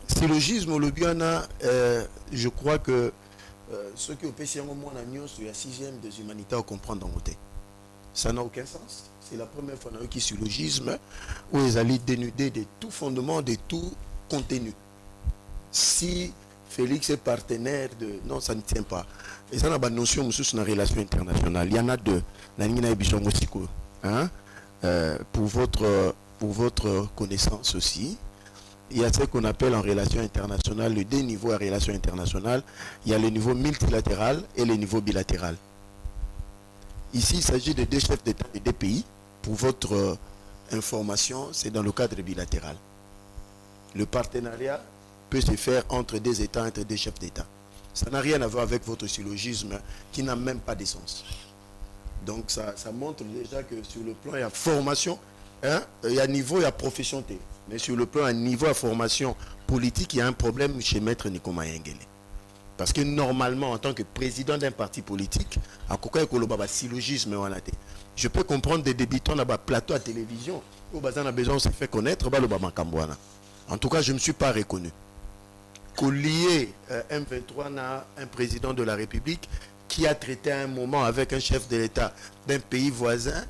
Syllogisme au Lobiana, je crois que ceux qui ont pêché un moment en agneau sur la 6e des humanitaires comprennent dans côté. Ça n'a aucun sens. C'est la première fois dans le syllogisme où ils allaient dénuder de tout fondement, de tout contenu. Si Félix est partenaire de... Non, ça ne tient pas. Et ça n'a pas de notion sur une relation internationale. Il y en a deux. Pour votre connaissance aussi, il y a ce qu'on appelle en relation internationale, le deux niveaux à relation internationale. Il y a le niveau multilatéral et le niveau bilatéral. Ici, il s'agit de deux chefs d'État et deux pays. Pour votre information, c'est dans le cadre bilatéral. Le partenariat peut se faire entre des États, entre des chefs d'État. Ça n'a rien à voir avec votre syllogisme qui n'a même pas de sens. Donc ça montre déjà que sur le plan, il y a formation, il y a niveau, il y a profession. Mais sur le plan, il y a niveau, il y a formation politique, il y a un problème chez Maître Nico Mayengele. Parce que normalement, en tant que président d'un parti politique, à quoi syllogisme, je peux comprendre des débutants dans le plateau à télévision où on a besoin de se faire connaître. En tout cas, je ne me suis pas reconnu. Lié M23 à un président de la République qui a traité à un moment avec un chef de l'État d'un pays voisin,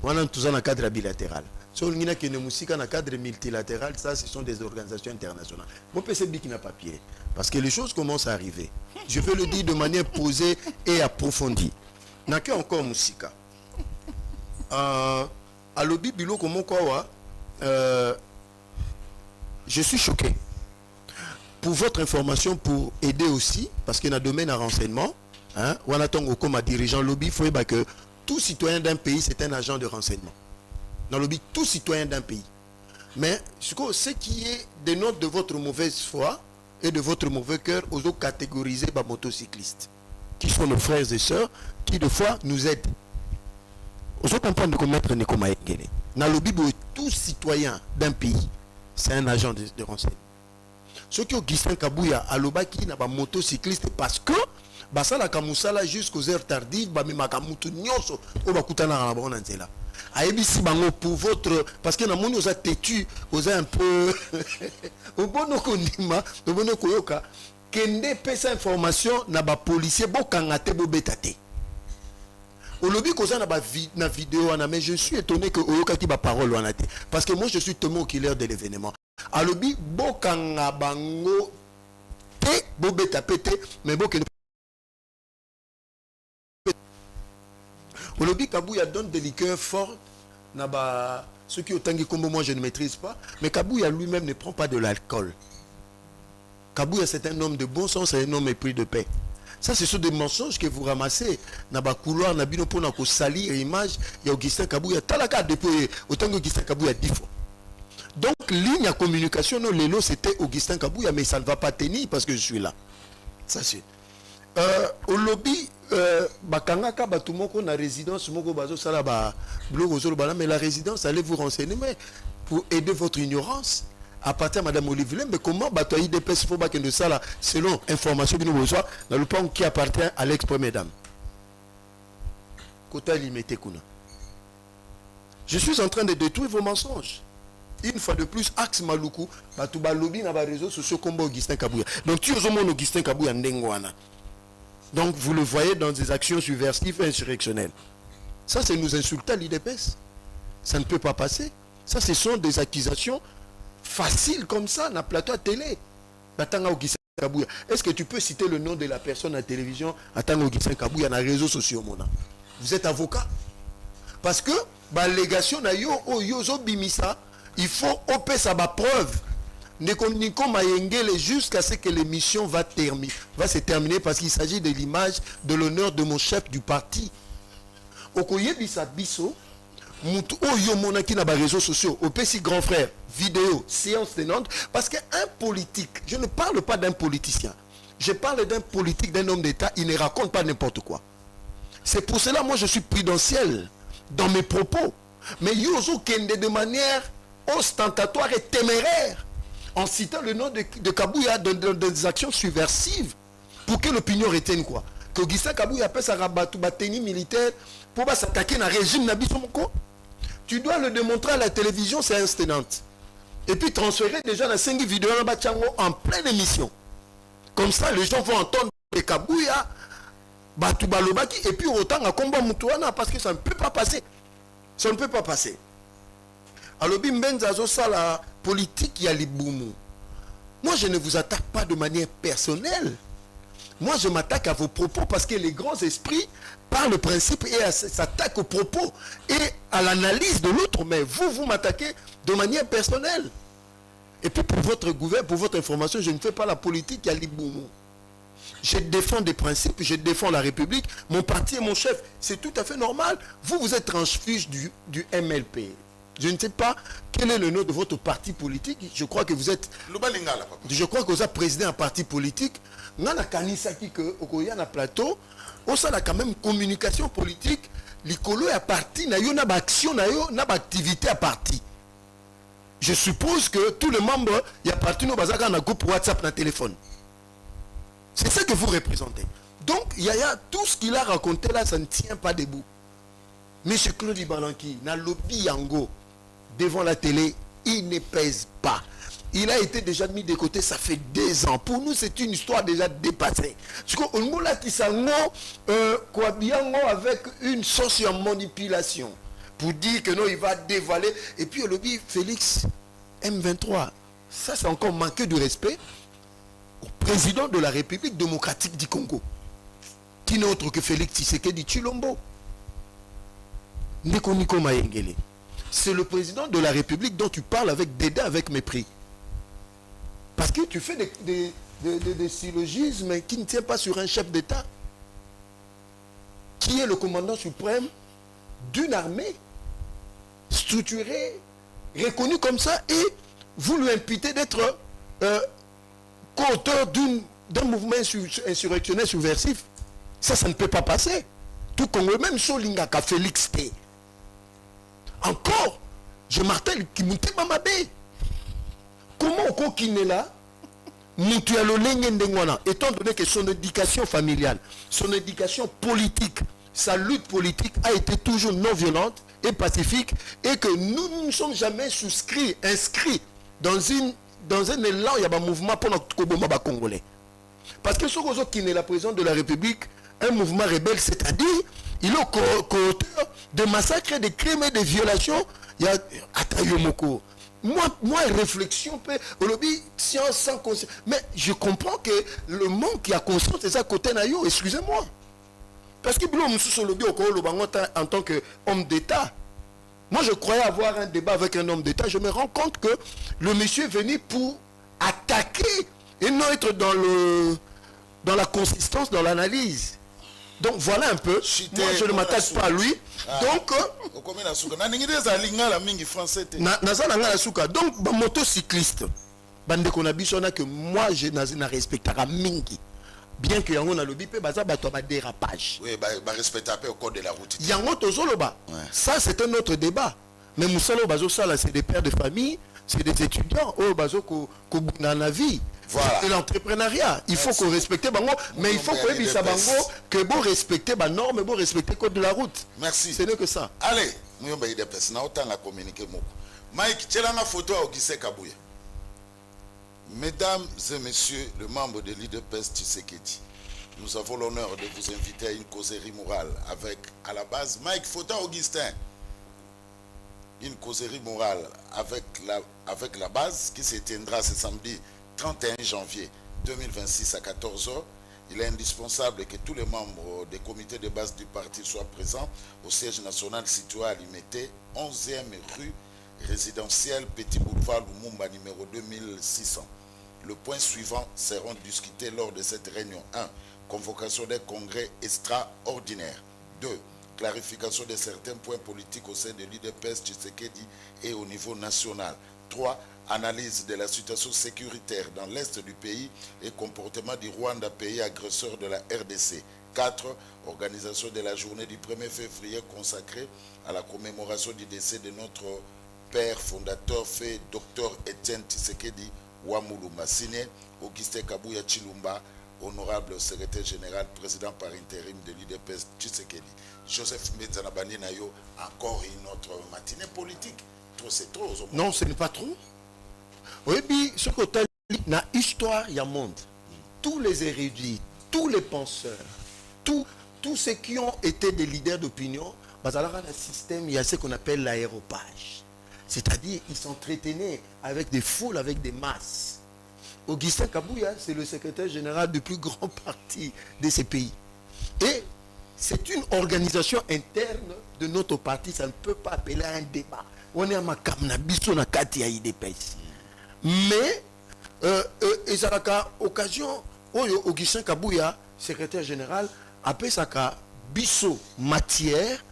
on a tout ça dans le cadre bilatéral. Si on a dans le cadre multilatéral, ça, ce sont des organisations internationales. Mon PCB qui n'a pas pied. Parce que les choses commencent à arriver. Je veux le dire de manière posée et approfondie. N'a qu'un encore Moussika. À l'obi bilo comme quoi, je suis choqué. Pour votre information, pour aider aussi, parce qu'il y a un domaine à renseignement, on attend comme dirigeant lobby, il faut que tout citoyen d'un pays, c'est un agent de renseignement. Dans le lobby, tout citoyen d'un pays. Mais ce qui est des notes de votre mauvaise foi et de votre mauvais cœur, aux autres catégorisés par motocyclistes, qui sont nos frères et sœurs, qui de fois nous aident. Aux autres comprendre comment mettre Nico Mayengele. Dans le lobby, tout citoyen d'un pays, c'est un agent de renseignement. Ceux qui ont Augustin Kabouya à l'Obaki n'a pas motocycliste parce que ça la kamusala jusqu'aux heures tardives makamutu nyoso obakutana na bona nzela. Aebisi bango pour votre parce que na moni oza têtu, oza un peu obono kondima, obono koyoka kende pesa information na ba policier bokanga te bobeta te. Olobi koza na vidéo mais je suis étonné que oyoka ki ba parole wana te parce que moi je suis témoin oculaire de l'événement. Alobi bokanga bango te bobeta pete mais bokende Olobi Kabouya donne des liqueurs fortes naba ceux qui otangi comme moi je ne maîtrise pas mais Kabouya lui-même ne prend pas de l'alcool. Kabouya c'est un homme de bon sens et un homme épris de paix. Ça ce sont des mensonges que vous ramassez naba couloir na bino pona ko salir image ya Augustin Kabouya talaka depuis otangi Augustin Kabouya 10 fois. Donc, ligne à communication, non, l'élo, c'était Augustin Kabouya, mais ça ne va pas tenir parce que je suis là. Ça, c'est. au lobby bakangaka batumoko na résidence moko bazo sala ba blogo zolo bala, mais la résidence, allez vous renseigner mais pour aider votre ignorance à partir de madame Olivier, mais comment bato IDPS faut bakende sala selon information bino besoin dans le plan qui appartient à l'ex-première dame. Kota limité kuna. Je suis en train de détruire vos mensonges. Une fois de plus, Axe Maluku, Batouba lobby na ba réseaux sociaux comme Augustin Kabouya. Donc tu as mon Augustin Kabouya ndengwana. Donc vous le voyez dans des actions subversives et insurrectionnelles. Ça c'est nous insulter à l'IDPS. Ça ne peut pas passer. Ça ce sont des accusations faciles comme ça, dans plateau à télé. Batanga Augustin Kabouya. Est-ce que tu peux citer le nom de la personne à la télévision Batanga Augustin Kabouya dans les réseaux sociaux mona? Vous êtes avocat. Parce que l'allégation na yo o yozo bimisa, il faut opérer sa preuve. Nico Mayengele jusqu'à ce que l'émission va se terminer parce qu'il s'agit de l'image de l'honneur de mon chef du parti. Okoye bisa biso, mutu oyo monaki na ba réseaux sociaux, opesi grand frère, vidéo, séance tenante, parce qu'un politique, je ne parle pas d'un politicien, je parle d'un politique, d'un homme d'État, il ne raconte pas n'importe quoi. C'est pour cela moi je suis prudentiel dans mes propos. Mais yozo kende de manière ostentatoire et téméraire en citant le nom de Kabouya dans des actions subversives pour que l'opinion retienne quoi? Que Augustin Kabouya appelle sa rabatou bateni militaire pour s'attaquer à un régime Nabisomoko. Tu dois le démontrer à la télévision, c'est instant. Et puis transférer déjà la 5 vidéos en pleine émission. Comme ça, les gens vont entendre que Kabouya Batou Balobaki et puis autant à combat Moutouana parce que ça ne peut pas passer. Ça ne peut pas passer. Alors, Bimbenzazo, ça, la politique, il y a les boumous. Moi, je ne vous attaque pas de manière personnelle. Moi, je m'attaque à vos propos parce que les grands esprits, par le principe, et s'attaquent aux propos et à l'analyse de l'autre. Mais vous m'attaquez de manière personnelle. Et puis, pour votre gouvernement, pour votre information, je ne fais pas la politique, il y a les boumous. Je défends des principes, je défends la République. Mon parti est mon chef. C'est tout à fait normal. Vous êtes transfuge du MLP. Je ne sais pas quel est le nom de votre parti politique. Je crois que vous êtes... Je crois que vous êtes président d'un parti politique. On a kanisaki que Okoya na plateau. On a quand même communication politique. L'icolo est à parti. Na yo na ba action na yo na ba activité à parti. Je suppose que tous les membres y a parti no bazaka na groupe WhatsApp na téléphone. C'est ça que vous représentez. Donc Yaya, tout ce qu'il a raconté là, ça ne tient pas debout. Monsieur Claude Ibalanki, na lobby yango devant la télé, il ne pèse pas. Il a été déjà mis de côté, ça fait 2 ans. Pour nous, c'est une histoire déjà dépassée. Parce qu'on l'a dit ça, avec une socio-manipulation. Pour dire que non, il va dévaler. Et puis, le lobby Félix M23. Ça, c'est encore manquer de respect au président de la République démocratique du Congo. Qui n'est autre que Félix Tshisekedi Tshilombo. Niko Mayengele. C'est le président de la République dont tu parles avec dédain, avec mépris. Parce que tu fais des syllogismes qui ne tiennent pas sur un chef d'État. Qui est le commandant suprême d'une armée structurée, reconnue comme ça, et vous lui imputez d'être co-auteur d'un mouvement insurrectionnel subversif. Ça ne peut pas passer. Tout comme même Solingaka Félix T. Encore, je martèle qui monte Mamabe. Comment au Kinela, étant donné que son éducation familiale, son éducation politique, sa lutte politique a été toujours non violente et pacifique, et que nous ne sommes jamais inscrits dans un élan, il y a un mouvement pour notre Congolais. Parce que ce qui est la présidente de la République, un mouvement rebelle, c'est-à-dire, il est co-auteur de massacres, de crimes et de violations. Il y a Atayomoko. Moi, réflexion, au lobby, science sans conscience. Mais je comprends que le monde qui a conscience, c'est ça côté naïo, excusez-moi. Parce que le lobby en tant qu'homme d'État. Moi, je croyais avoir un débat avec un homme d'État. Je me rends compte que le monsieur est venu pour attaquer et non être dans la consistance, dans l'analyse. Donc voilà un peu. Moi je ne m'attaque pas à lui. Donc donc motocycliste bande qu'on a que moi je ne respecterai mingi bien que yango na lobi pe baza bato ba dérapage. Oui, bah respecter un peu le code de la route. Yango tozoloba. Ça c'est un autre débat. Mais musalo bazo sala c'est des pères de famille, c'est des étudiants oh bazo ko na la vie. Voilà. Et l'entrepreneuriat, il faut qu'on respecte bango, mais il faut qu'on dise à bango que bon respecter ba norme, bon respecter le code de la route. Merci. Ce n'est que ça. Allez, nous avons des personnes, autant à communiquer. Mike, tu as une photo à Augustin Kabouya. Mesdames et messieurs, le membre de l'IDPS Tshisekedi, nous avons l'honneur de vous inviter à une causerie morale avec, à la base, Mike Photo Augustin. Une causerie morale avec la base qui s'éteindra ce samedi 31 janvier 2026 à 14 h. Il est indispensable que tous les membres des comités de base du parti soient présents au siège national situé à Limete, 11e rue résidentielle Petit Boulevard Lumumba numéro 2600. Le point suivant seront discutés lors de cette réunion. 1. Convocation des congrès extraordinaires. 2. Clarification de certains points politiques au sein de l'IDPS Tshisekedi et au niveau national. 3. Analyse de la situation sécuritaire dans l'est du pays et comportement du Rwanda, pays agresseur de la RDC. 4. Organisation de la journée du 1er février consacrée à la commémoration du décès de notre père fondateur fait Dr Etienne Tshisekedi Wamuluma. Signé Augustin Kabouya Chilumba, honorable secrétaire général, président par intérim de l'IDPS Tshisekedi. Joseph Mbenzanabani Nayo, encore une autre matinée politique. Trop, c'est trop. Non, ce n'est pas trop. Oui, puis ce côté na histoire, il y a monde. Tous les érudits, tous les penseurs, tous ceux qui ont été des leaders d'opinion, dans un système, il y a ce qu'on appelle l'aéropage. C'est-à-dire, ils s'entretenaient avec des foules, avec des masses. Augustin Kabouya, c'est le secrétaire général du plus grand parti de ces pays. Et c'est une organisation interne de notre parti, ça ne peut pas appeler un débat. On est à Makamna, Bisso na Kati à IDPS. Mais, et ça a occasion, Augustin Kabouya, secrétaire général, appelle ça Bisso matière,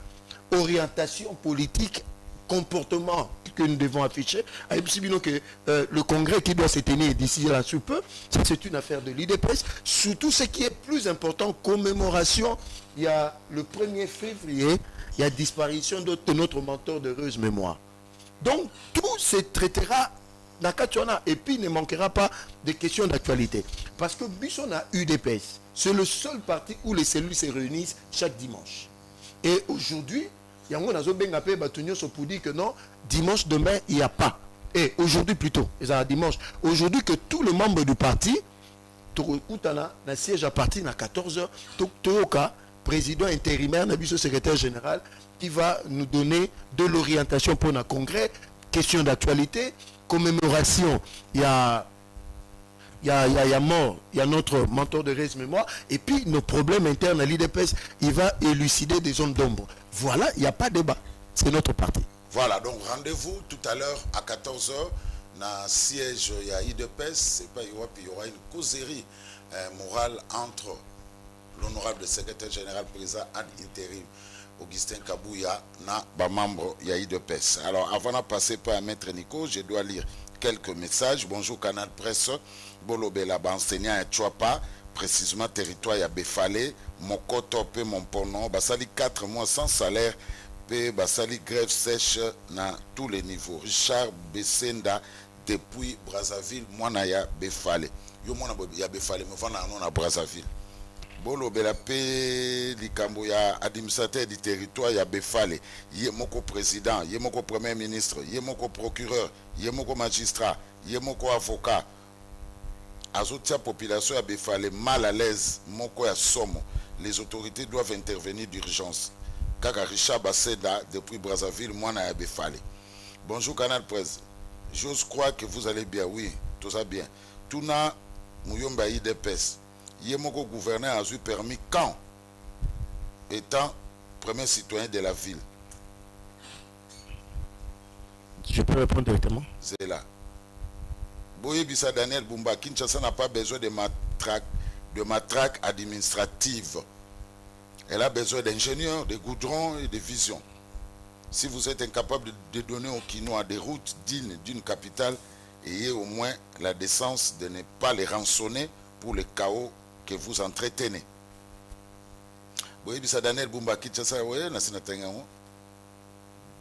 orientation politique, comportement que nous devons afficher. Le congrès qui doit se tenir d'ici là sous peu, c'est une affaire de l'IDPS. Surtout ce qui est plus important, commémoration, il y a le 1er février, il y a disparition de notre mentor d'heureuse mémoire. Donc tout se traitera dans Kationa et puis il ne manquera pas de questions d'actualité. Parce que Bisson a UDPS, c'est le seul parti où les cellules se réunissent chaque dimanche. Et aujourd'hui, il y a un pour dire que non, dimanche demain, il n'y a pas. Et aujourd'hui plutôt, dimanche. Aujourd'hui que tous les membres du parti, na siège à partir à 14 h, Toyoka, président intérimaire, Nabiso secrétaire général, qui va nous donner de l'orientation pour un congrès, question d'actualité, commémoration, il y a mort, il y a notre mentor de race mémoire, et puis nos problèmes internes à l'IDPS, il va élucider des zones d'ombre. Voilà, il n'y a pas de débat. C'est notre parti. Voilà, donc rendez-vous tout à l'heure à 14 h dans le siège il y a IDPS, il y aura une causerie morale entre l'honorable secrétaire général président ad intérim Augustin Kabouya et membre de IDPS. Alors avant de passer par Maître Nico, je dois lire quelques messages. Bonjour Canal Presse, Bolobela enseignant à Chouapa, précisément territoire à Befale, Mokoto pe Mompono, Basali 4 mois sans salaire, pe Basali grève sèche dans tous les niveaux. Richard Bessenda depuis Brazzaville, moi na Befale. Yo mona ya Befale, me vana non à Brazzaville. Bolobela pe likambo ya administrateur du territoire ya Befale, yé moko président, yé moko premier ministre, yé moko procureur, yé moko magistrat, yé moko avocat. Azotia population ya Befale mal à l'aise, moko ya somo. Les autorités doivent intervenir d'urgence. Kaka Richard Basseda depuis Brazzaville, moi na Befale. Bonjour Canal Presse. J'ose croire que vous allez bien, oui, tout ça bien. Tuna Mouyomba IDPS. Yemoko gouverneur a eu permis quand, étant premier citoyen de la ville. Je peux répondre directement. C'est là. Boye Bissa Daniel Bumba, Kinshasa n'a pas besoin de matraque administrative. Elle a besoin d'ingénieurs, de goudrons et de vision. Si vous êtes incapable de donner aux Quinois des routes dignes d'une capitale, ayez au moins la décence de ne pas les rançonner pour le chaos que vous entretenez. Daniel Bumba Kinshasa,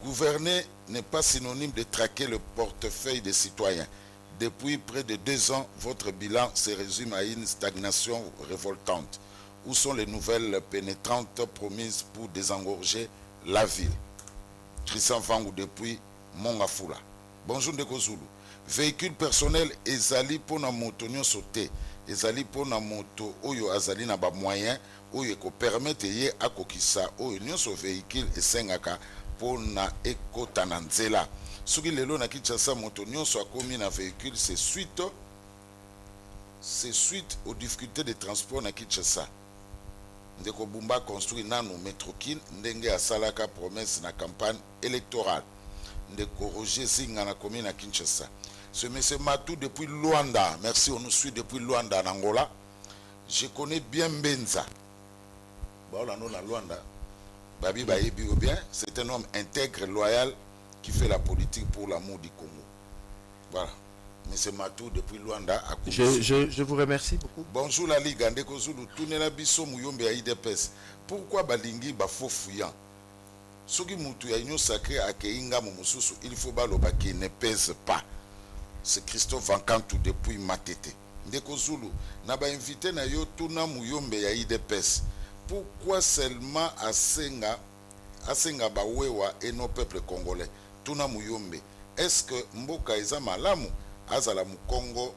gouverner n'est pas synonyme de traquer le portefeuille des citoyens. Depuis près de 2 ans, votre bilan se résume à une stagnation révoltante. Où sont les nouvelles pénétrantes promises pour désengorger la ville? Tristan Fangou depuis Mongafula. Bonjour Ndeko Zulu. Véhicule personnel ezali pona moto nyonso te. Ezali pona moto oyo azali na ba moyen oyo ko permettre ye akokisa oyo nyonso véhicule esengaka pona ekota na nzela. Soki lelo na Kinshasa moto nyonso akomi na véhicule, c'est suite aux difficultés de transport na Kinshasa. Ndeko Bumba construit nano Metrokin ndenge asalaka promesse na campagne électorale. Ndeko Roger Zinga na commune à Kinshasa. Ce monsieur Matou depuis Luanda. Merci, on nous suit depuis Luanda en Angola. Je connais bien Benza. Bon, là, nous, à Luanda. Babi Bayebi ou bien, c'est un homme intègre, loyal, qui fait la politique pour l'amour du Congo. Voilà. Monsieur Matou depuis Luanda à je vous remercie beaucoup. Bonjour la Ligue, Ndeko Zulu, Tunela Bisso Muyombe à IDPS. Pourquoi Balingi Bafo Fouillant? Soki Moutou Yaïno Sacré à Keinga Momosusu, il faut baloba qui ne pèse pas. C'est Christophe Vancantou depuis Matete. Ndeko Zulu, Naba invité na yo Tuna Muyombe à IDPS. Pourquoi seulement Asenga Bawewa et nos peuples congolais? Tuna Muyombe. Est-ce que Mboka Eza Malamu Azala Mukongo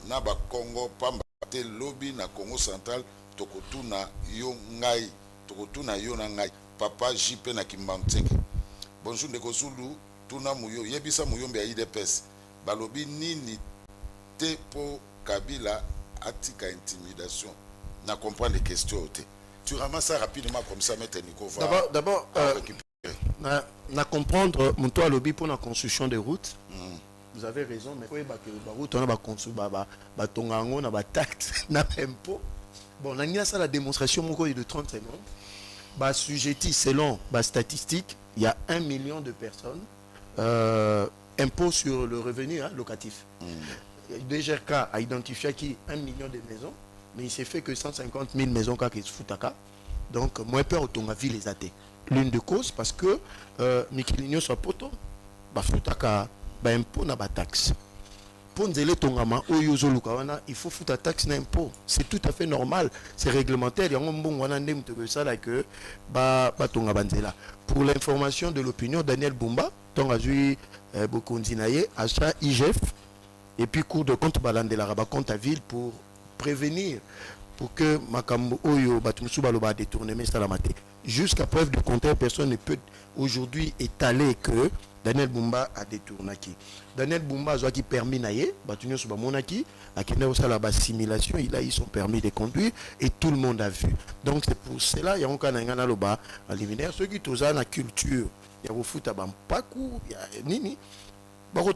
Naba Congo Pamba te lobby na Congo central Tokotuna yo ngai Tokotuna yo na ngai Papa JP na Kimbanteke. Bonjour Ndeko Zulu, Tuna Muyo Yebisa Muyombe à IDPS. Balobi nini te po Kabila atika intimidation. Na comprendre les questions. Tu ramasses ça rapidement comme ça, mettre Nico va. D'abord, na comprendre mon toit lobby pour la construction des routes. Vous avez raison, mais oui, la route on a construit tongango, on a taxe, on a impôt. Bon, on a ça la démonstration de 30 secondes. Sujetti selon la statistique, il y a 1 million de personnes impôt sur le revenu locatif. DGRK a identifié qui 1 million de maisons, mais il s'est fait que 150 000 maisons qui se foutent. Donc, moi, peur autant la ville les athées. L'une des causes, parce que Mikilinyo soit poto, foutaka, impôt na taxe. Pour nous aider tongama, il faut foutre taxe na impôt. C'est tout à fait normal, c'est réglementaire. Il y a un bon que pour l'information de l'opinion, Daniel Bumba, Tongazui Bokondinaye, achat IGF, et puis cours de compte balande la rabat compte à ville pour prévenir, pour que Makambo Oyo Batumusu Baloba détourne mais salamate. Jusqu'à preuve de contraire, personne ne peut aujourd'hui étaler que Daniel Bumba a détourné qui. Daniel Bumba a qui permis naïe, Batunyo Suba Monaki, à qui n'a pas simulation, il a eu son permis de conduire et tout le monde a vu. Donc c'est pour cela il y a un canangana loba à l'éminaire ceux qui tous la culture, il y a au foot à Bampakou, il y a nini. Parce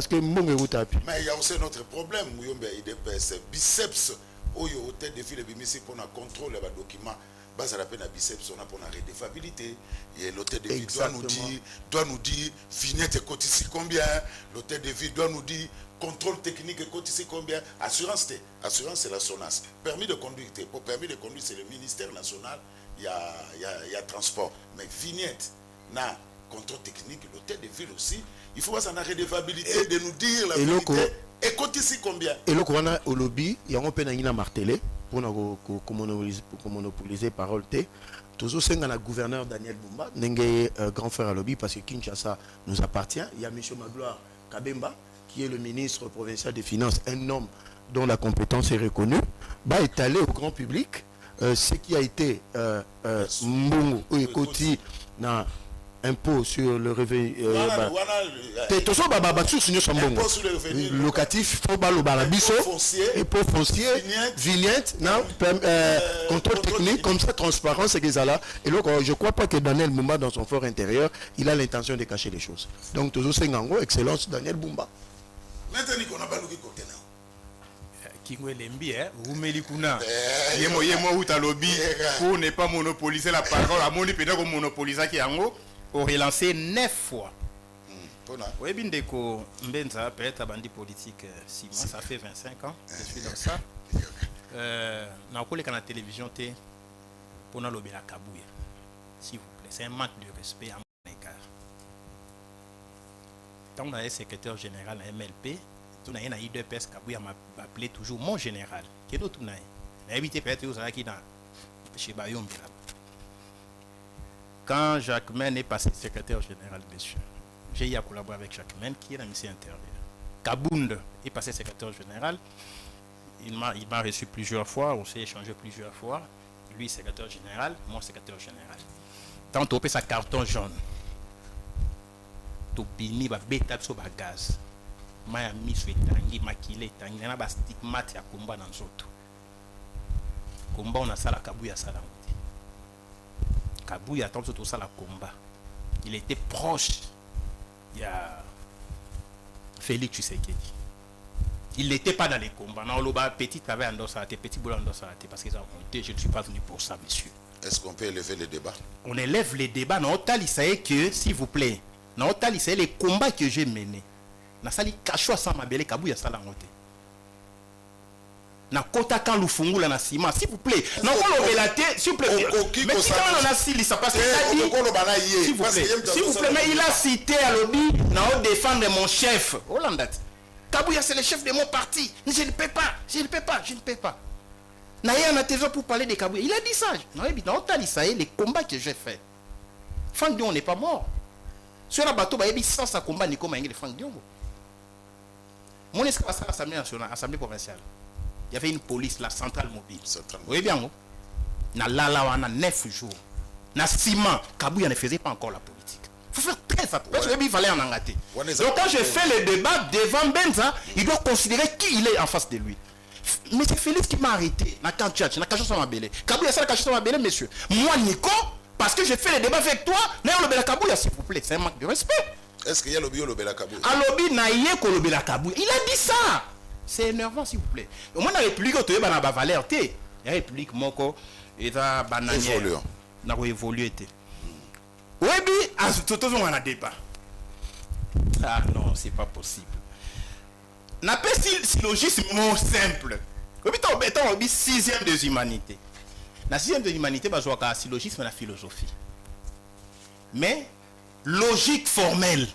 que mais il y a aussi un autre problème, IDPS, biceps, au tête de fil de pour un contrôle des documents. Base à la peine à biceps, on a pour la redevabilité. Et l'hôtel de ville doit nous dire, vignette et cote ici combien. L'hôtel de ville doit nous dire, contrôle technique et cote ici combien. Assurance, c'est la SONAS. Permis de conduire, pour permis de conduire, c'est le ministère national, il y a transport. Mais vignette, na contrôle technique, l'hôtel de ville aussi, il faut avoir la redevabilité de nous dire la vérité. Et cote ici combien. Et le corona au lobby, il y a un peu de martelé. Pour monopoliser parole toujours c'est le gouverneur Daniel Bumba grand frère à lobby parce que Kinshasa nous appartient. Il y a M. Magloire Kabemba qui est le ministre provincial des finances, un homme dont la compétence est reconnue, étaler au grand public ce qui a été Mbungu ou Ekoti na impôt sur le revenu locatif, impôt foncier, vignette, contrôle technique, comme ça, transparence et là. Et donc, je ne crois pas que Daniel Bumba, dans son fort intérieur, il a l'intention de cacher les choses. Donc, toujours c'est Ngango, excellence Daniel Bumba. Maintenant, on a baloué côté là. Kingwe Lembi, Roumeli Kuna, Yemo Outalobi, pour ne pas monopoliser la parole, à mon pédagogue monopoliser qui est en haut. Au relancé 9 fois. Oui, Bindeko Mbenza, peut-être à bandit politique 6 mois, ça fait 25 ans, je suis dans ça. nakoleka na télévision te pour nalobela Kabuya, s'il vous plaît. C'est un manque de respect à mon égard. Quand on est secrétaire général à MLP, on a eu deux PS, Kabuya m'a appelé toujours mon général. Quel autre on a? On a évité peut-être aux qui dans chez Bayom. Quand Jacques Men est passé secrétaire général, monsieur, j'ai eu à collaborer avec Jacques Men qui est la mission intérieure. Kabound est passé secrétaire général. Il m'a reçu plusieurs fois, on s'est échangé plusieurs fois. Lui, secrétaire général, moi, secrétaire général. Quand on a sa carton jaune, tu bini ba beta so ba gaz. Maya miso etangi makile etangi na ba stigmate ya komba na nzoto. Komba on a sala Kabuya sala ngote. Kabuya tant tout sala komba. Il était proche. Il y a Félix Tshisekedi. Il n'était pas dans les combats. Non, le petit avait endossé, petit boulot endossé, parce qu'ils ont monté. Je ne suis pas venu pour ça, monsieur. Est-ce qu'on peut élever les débats? On élève les débats. Non, Talisaye que, s'il vous plaît, non, Talisaye les combats que j'ai menés. Na sali kachwa sa mabele Kabuya sala ngote. Na kota kan lufungu la na sima, s'il vous plaît. Non, on relate, s'il vous plaît. Mais si on a sili, ça passe. S'il vous plaît, mais il a cité à lobby, non, défendre mon chef. Hollandat. Kabuya, c'est le chef de mon parti. Je ne peux pas, je ne peux pas, je ne peux pas. Naïa n'a pas pour parler de Kabuya. Il a dit ça. Non, les combats que j'ai faits. Franck Dion n'est pas mort. Sur la bateau, il y a 100 combats, Nico Mangé de Franck Dion. Mon esclave à l'Assemblée nationale, l'Assemblée provinciale. Il y avait une police, la centrale mobile. Vous voyez bien, non? Na lalawana 9 jours. Na ciment, Kabuya ne faisait pas encore la politique. Il faut faire très attention. Parce qu'il fallait en engager. Donc quand je fais le débat devant Benza, il doit considérer qui il est en face de lui. Mais c'est Félix qui m'a arrêté. Na Kantiach, na Kachosa Mabele. Kabuya ça la Kachosa Mabele, monsieur. Moi, Nico, parce que je fais le débat avec toi, n'a le Bela Kabuya, s'il vous plaît. C'est un manque de respect. Est-ce qu'il y a le Bela Kabuya? A lobby n'a yé le Bela Kabuya. Il a dit ça. C'est énervant, s'il vous plaît. Au moins, la République, tu es dans la valeur. La République, Moko, est dans la bananière. N'a pas évolué. Oui, mais tout le monde a un débat. Ah non, c'est pas possible. N'a pas si syllogisme simple. Comme on dit 6e des humanités. La 6e des humanités, c'est un syllogisme et la philosophie. Mais, logique formelle,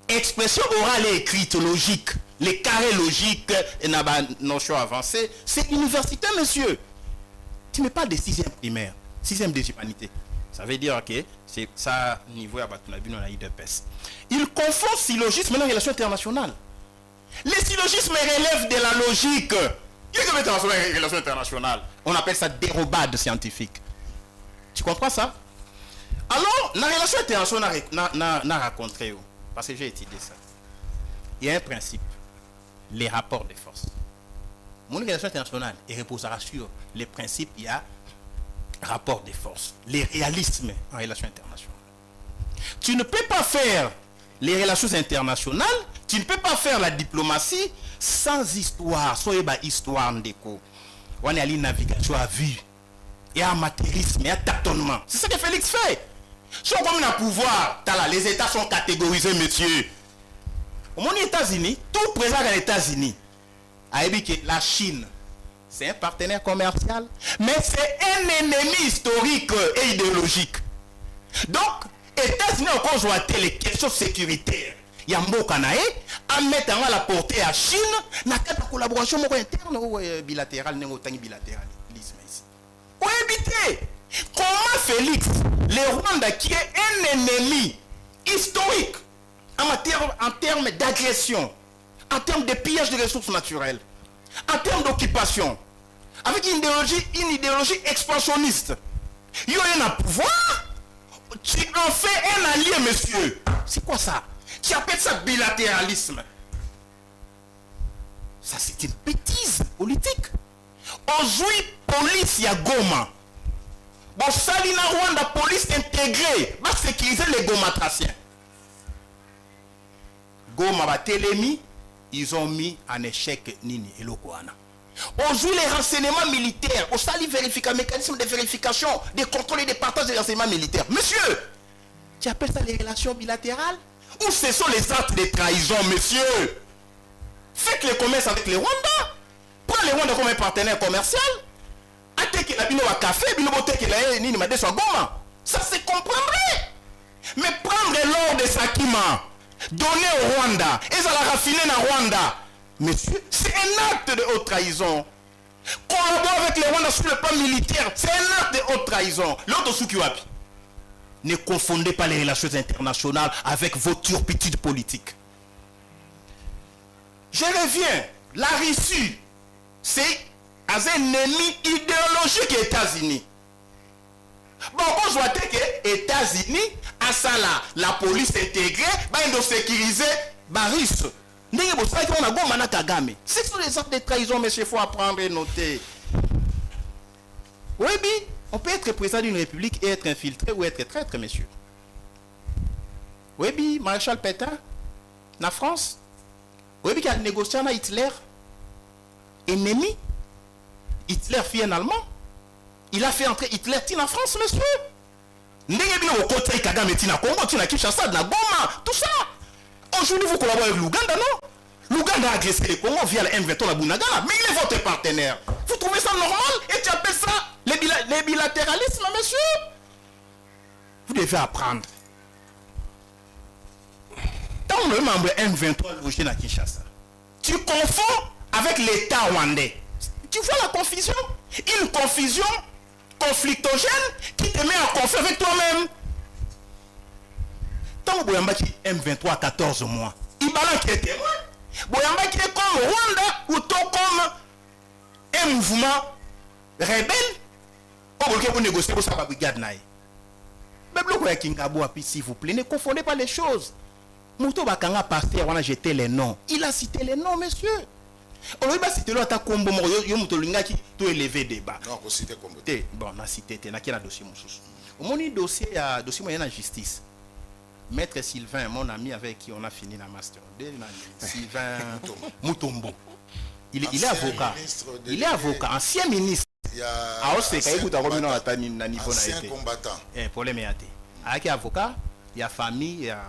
expression orale et écrite logique, les carrés logiques et la notion avancée, c'est universitaire, monsieur. Tu me parles de 6e primaire, 6e des humanités. Ça veut dire que c'est ça niveau à Batunabino la IDPS. Il confond syllogisme et la relation internationale. Les syllogismes relèvent de la logique. Il y a une relation internationale. On appelle ça dérobade scientifique. Tu comprends ça? Alors, la relation internationale n'a rencontré, parce que j'ai étudié ça. Il y a un principe, les rapports de force. Mon relation internationale reposera sur les principes, il y a rapport de force, les réalismes en relations internationales. Tu ne peux pas faire les relations internationales, tu ne peux pas faire la diplomatie sans histoire, soit histoire d'écho. On est à la navigation à vue, et à amateurisme, et à tâtonnement. C'est ça que Félix fait. Si on a un pouvoir, les États sont catégorisés, monsieur. Au monde des États-Unis, tout présent dans les États-Unis, a dit que la Chine, c'est un partenaire commercial, mais c'est un ennemi historique et idéologique. Donc, les États-Unis ont joué les questions sécuritaires. Il y a un mot canaé à mettre à la portée à Chine, dans la collaboration interne ou bilatérale, bilatéralisme ici. Pour éviter, comment Félix, le Rwanda qui est un ennemi historique en termes d'agression, en termes de pillage de ressources naturelles, en termes d'occupation, avec une idéologie expansionniste, il y a un pouvoir, tu en fais un allié, monsieur. C'est quoi ça? Tu appelles ça bilatéralisme. Ça, c'est une bêtise politique. Aujourd'hui, police, il y a Goma. Bon, Salina Rwanda, police intégrée, va sécuriser les gomatraciens. Goma, va télémi, ils ont mis en échec Nini et Lokoana. Aujourd'hui, les renseignements militaires, au sali mécanisme de vérification, de contrôle et de partage des renseignements militaires. Monsieur, tu appelles ça les relations bilatérales? Ou ce sont les actes de trahison, monsieur? Faites le commerce avec les Rwandais. Prends les Rwanda comme un partenaire commercial. Attaquer la bino à café, bino botte que la ni ma soit Goma. Ça se comprendrait. Mais prendre l'or de Sakima, donner au Rwanda, et ça la raffiner dans Rwanda. Monsieur, c'est un acte de haute trahison. Collaborer avec les Rwandais sur le plan militaire, c'est un acte de haute trahison. L'autre Sukiwapi. Ne confondez pas les relations internationales avec vos turpitudes politiques. Je reviens. La Russie, c'est un ennemi idéologique des États-Unis. Bon, on voit que les États-Unis, à ça là, la police intégrée, ils doivent sécuriser les Russes. C'est sur les actes de trahison, monsieur, il faut apprendre et noter. Oui, on peut être président d'une république et être infiltré ou être traître, monsieur. Oui, Maréchal Pétain, en France. Oui, qui a négocié avec Hitler, ennemi. Hitler fit un Allemand. Il a fait entrer Hitler en France, monsieur. Tout ça. Aujourd'hui, vous collaborez avec l'Ouganda, non? L'Ouganda a agressé les Congo via le M23 la Bunagana, mais il est votre partenaire. Vous trouvez ça normal? Et tu appelles ça les bilatéralismes, monsieur? Vous devez apprendre. Tant le membre M23 logé à Kinshasa, tu confonds avec l'État rwandais. Tu vois la confusion? Une confusion conflictogène qui te met en conflit avec toi-même. Tant que Boyamba qui M23 à 14 mois, il balance qui est témoin. Boyamba qui est comme Rwanda ou comme un mouvement rebelle. On veut que vous négociez pour ça par brigade naïe. Mais bloquez Kingabo puis s'il vous plaît, ne confondez pas les choses. Mouto Bakanga pasteur, on a jeté les noms. Il a cité les noms, monsieur. On va citer l'autre à Combo Morio, Moutolinga qui tout élevé débat. Non, on cite Combo. Bon, on a cité, on a quel dossier, mon sous. Au moment du dossier, moyen en justice. Maître Sylvain, mon ami avec qui on a fini la master. Sylvain Mutombo. Il est avocat. Il est avocat, ancien ministre. Ancien combattant. Problème est avec avocat, il y a famille, il y a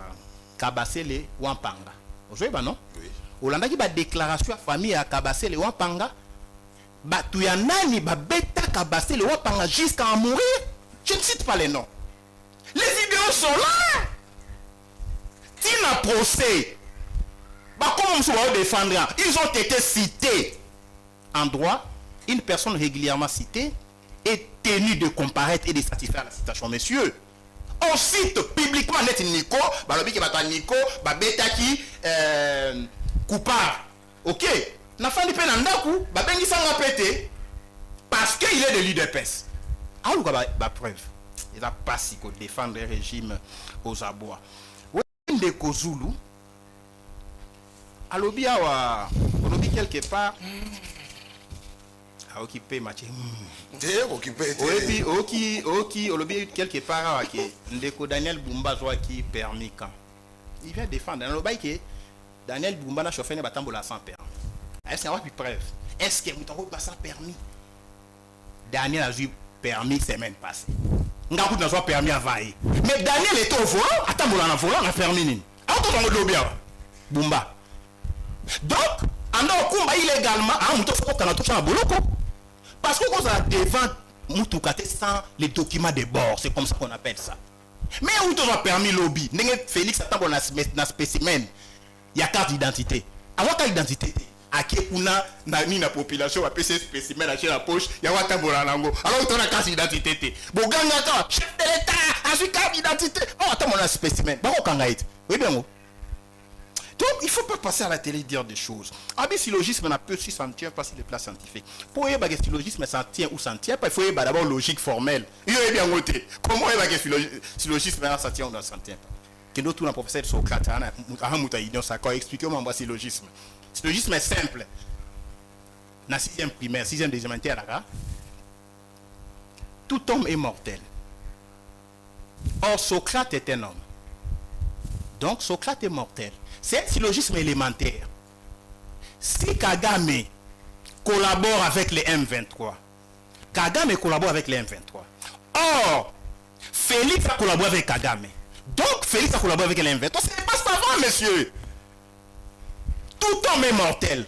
Kabassé les Wampanga. Vous voyez, non? Oui. Olanda qui a déclaration à famille à Kabassé les Wampanga. Tu y a nani ba bêta Kabassé les Wampanga jusqu'à mourir. Je ne cite pas les noms. Les vidéos sont là. Tina procès. Comment on se défendra? Ils ont été cités. En droit, une personne régulièrement citée est tenue de comparaître et de satisfaire la citation. Messieurs, on cite publiquement net Nico, balobi ki bata Nico, ba beta ki coupable. OK. Na fandi pe nandaku, ba bengi sanga pété parce qu'il est de l'UDPS. Ah ou ba preuve. Il a pas si qu'on défendre le régime aux abois. De Kozulu. Alobi awa, alobi quelque part a occupé match. Occupé. Oui, olobi quelque part que Ndeko Daniel Bumba soit qui permis quand. Il vient défendre. Alobi que Daniel Bumba n'a chauffé ne batambola sans permis. Est-ce qu'il y a une preuve? Est-ce que vous avez sans permis? Daniel a eu permis semaine passée. N'a pas permis avant. Mais Daniel est au volant. Attends, on a volant, on a permis. Bumba. Donc, on a combat illégalement. Parce que vous avez devant Moutoukate sans les documents de bord. C'est comme ça qu'on appelle ça. Mais où tu as permis lobby? Félix attend on a un spécimen. Il y a carte d'identité. Avoir carte d'identité. À qui on a la population a PC spécimen à la poche, il y a un alors on a carte d'identité. Bon ganga chef de l'État, a su carte d'identité. Oh attends on a spécimen. Bon kangaït. Oui bien. Donc il ne faut pas passer à la télé dire des choses. Ah bien syllogisme n'a peu si s'en tient pas sur les plans scientifiques. Pour y avoir un syllogisme s'en tient ou s'en tient pas, il faut y avoir d'abord logique formelle. Il y a bien noté. Comment y avoir un syllogisme s'en tient ou ne s'en tient pas? Que nous tous les professeurs de Socrate, ça a expliqué comment on syllogisme. Le syllogisme est simple. Dans la 6e primaire, 6e deuxième terre, tout homme est mortel. Or, Socrate est un homme. Donc, Socrate est mortel. C'est un syllogisme élémentaire. Si Kagame collabore avec les M23, Kagame collabore avec les M23. Or, Félix a collaboré avec Kagame. Donc, Félix a collaboré avec les M23. Ce n'est pas savant, monsieur. Tout homme est mortel.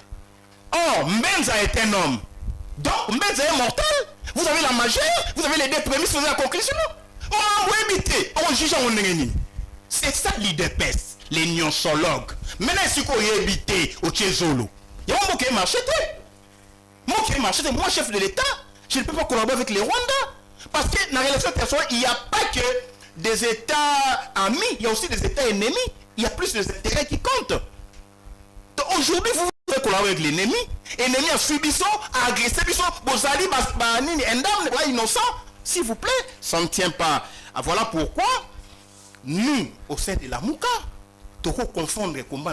Or, Mbenza est un homme. Donc, Mbedza est mortel. Vous avez la majeure, vous avez les deux prémices, vous avez la conclusion. On juge en ennemi. C'est ça l'IDPS, les nionsologues. Maintenant, si vous avez habité au Tchezolo, il y a un mot qui est marché. Moi, chef de l'État, je ne peux pas collaborer avec les Rwandais. Parce que dans la relation personnelle, il n'y a pas que des États amis, il y a aussi des États ennemis. Il y a plus des intérêts qui comptent. Donc aujourd'hui, vous pouvez collaborer avec l'ennemi. L'ennemi a subi ça, a agressé, vous allez innocent. S'il vous plaît, ça ne tient pas. Voilà pourquoi nous, au sein de la Mouka, nous confondre le combat.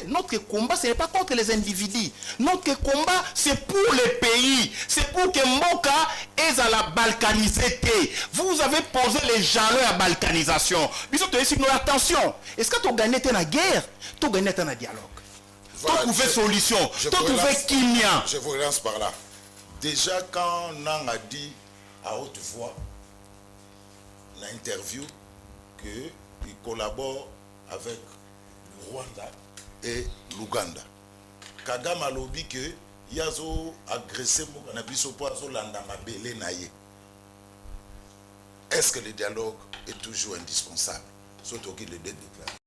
Notre combat, ce n'est pas contre les individus. Notre combat, c'est pour le pays. C'est pour que Mboka ait à la balkanisée. Vous avez posé les jalons à la balkanisation. Attention, est-ce que tu as gagné la guerre? Tu as gagné un dialogue. Tu as trouvé solution. Tu as trouvé kimia. Je vous relance par là. Déjà, quand on a dit à haute voix l'interview qu'il collabore avec Rwanda et l'Ouganda. Kagame a lobby que yazo agressé Moukanabiso pour landa mabele naye. Est-ce que le dialogue est toujours indispensable? Surtout qu'il est déclaré.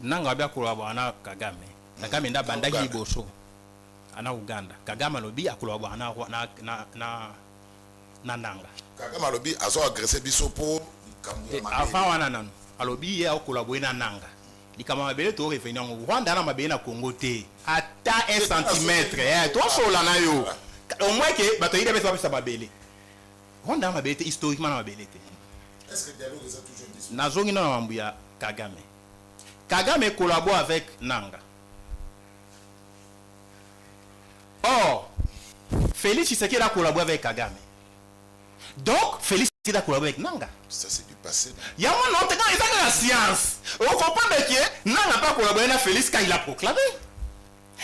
Nanga bia collabore na Kagame. Kagame nda bandaki liboso. Ana Uganda. Kagame a lobby a collabore na nanga. Kagame a lobby a agressé biso pour avant wana nanu. A lobby a collaboré na nanga. Likama mabele to revenir en Rwanda na mabele na Congo te. Ata 1 cm. To so la na yo. Au moins que bato ide beso ba mabele. Rwanda mabele te historiquement na mabele te. Est-ce que le dialogue est toujours disponible? Nazongi na mambuya Kagame. Kagame collabore avec Nanga. Or, Félix Tshisekedi a collaboré avec Kagame. Donc, Félix Tshisekedi a collaboré avec Nanga. Ça, c'est du passé. Il y a un autre temps, ils ont la science. On comprend que Nanga n'a pas collaboré avec Félix quand il a proclamé.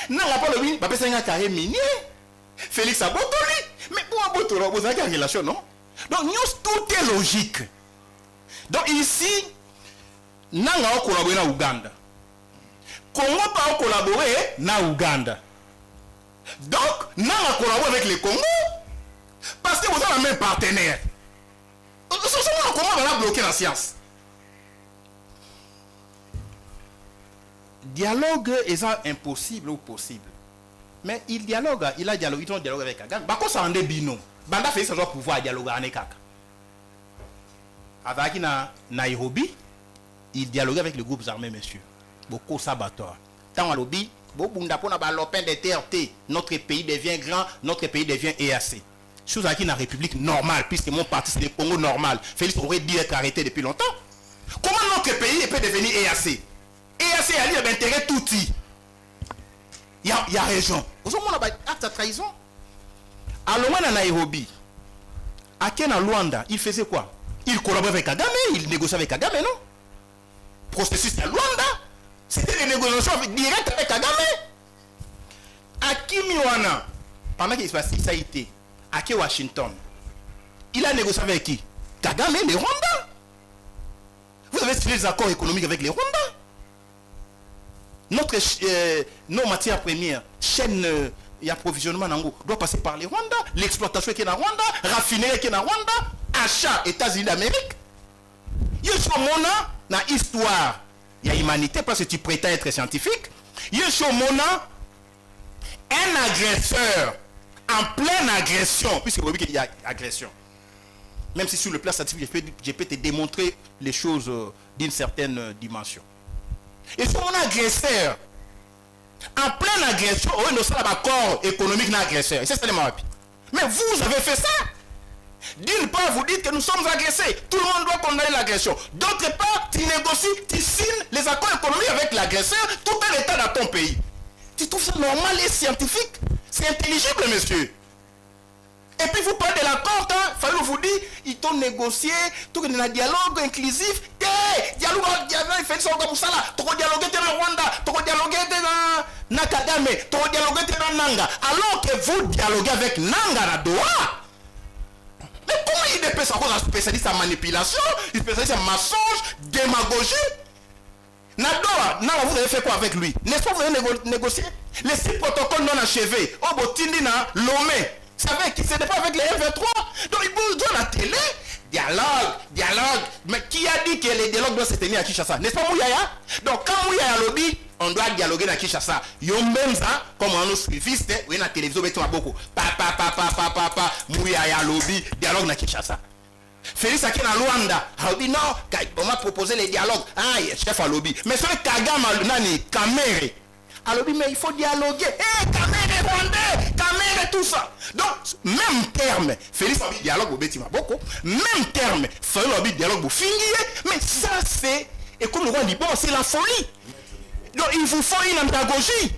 Nanga n'a pas le but, parce qu'il a un carré minier. Félix a botoli. Mais pour un botolo, vous avez une relation, non? Donc, tout est logique. Donc, ici, Nanga a collaboré avec Ouganda. Congo pas collaboré avec Ouganda. Donc, Nanga a collaboré avec les Congo. Parce que vous avez le même partenaire. Comment on va bloquer la science? Dialogue est impossible ou possible. Mais il dialogue, il a dialogué, ils ont dialogué avec Kagame. Bah, quand ça en est bino, Banda fait ça doit pouvoir dialoguer avec Kagame. Avec Nairobi, il dialogue avec les groupes armés, messieurs. Beaucoup sabateurs. Tant à lobby, notre pays devient grand, notre pays devient EAC. Chose à qui dans la République normale, puisque mon parti c'est le Congo normal. Félix aurait dû être arrêté depuis longtemps. Comment notre pays peut devenir EAC? EAC a lieu d'intérêt tout petit. Il y a raison. Aujourd'hui, on a acte de trahison. Alors, on a Nairobi. À Kenya, Luanda, il faisait quoi? Il collaborait avec Kagame, il négociait avec Kagame, non? Processus à Luanda, c'était des négociations directes avec Kagame. À Kimiwana, pendant qu'il se passe, ça a été. À Washington, il a négocié avec qui? Kagame, les Rwandais. Vous avez signé des accords économiques avec les Rwandais. Nos matières premières, chaîne d'approvisionnement doit passer par les Rwandais. L'exploitation qui est dans Rwanda, raffinerie qui est dans Rwanda, achat États-Unis d'Amérique. Il y a dans l'histoire, il y a humanité parce que tu prétends être scientifique. Il y a un agresseur en pleine agression, puisque vous voyez qu'il y a agression. Même si sur le plan scientifique, je peux te démontrer les choses d'une certaine dimension. Et sur mon agresseur, en pleine agression, on a un accord économique d'agresseur. Et c'est ça le mot. Mais vous avez fait ça. D'une part, vous dites que nous sommes agressés. Tout le monde doit condamner l'agression. D'autre part, tu négocies, tu signes les accords économiques avec l'agresseur, tout un état dans ton pays. Tu trouves ça normal et scientifique? C'est intelligible, monsieur. Et puis vous parlez de l'accord, il fallait vous dire, ils t'ont négocié, tout un dialogue inclusif. Dialogue, il fait ça comme ça là. Tu vas dialoguer dans Rwanda, tu vas dialoguer dans Kagame, tu vas dialoguer dans Nanga. Alors que vous dialoguez avec Nanga à Doha. Mais comment il est spécialiste en manipulation, il est spécialiste en mensonge, démagogie? Nadoa, vous avez fait quoi avec lui? N'est-ce pas vous avez négocié? Les 6 protocoles non achevés, au Botindi na Lomé. C'est avec qui? Ce n'est pas avec les F23. Donc il vous donne la télé. Dialogue. Mais qui a dit que les dialogues doivent se tenir à Kinshasa? N'est-ce pas Mouyaya? Donc quand Mouyaya lobby, on doit dialoguer à Kinshasa. Yombenza, comme on nous suiviste, oui, la télévision, mais tu as beaucoup. Papa, Mouyaya lobby, dialogue à Kinshasa. Félix Akina Luanda a dit non, on m'a proposé les dialogues. Ah, chef à lobby. Mais c'est Kagame Nani, Kamere. À lobby, mais il faut dialoguer. Kamere Rwandais, Kamere tout ça. Donc, même terme, Félix a dit dialogue au Betima Boko, même terme, Félix a dit dialogue au Fingier, mais ça c'est, et comme le roi dit, bon, c'est la folie. Donc, il vous faut une andragogie,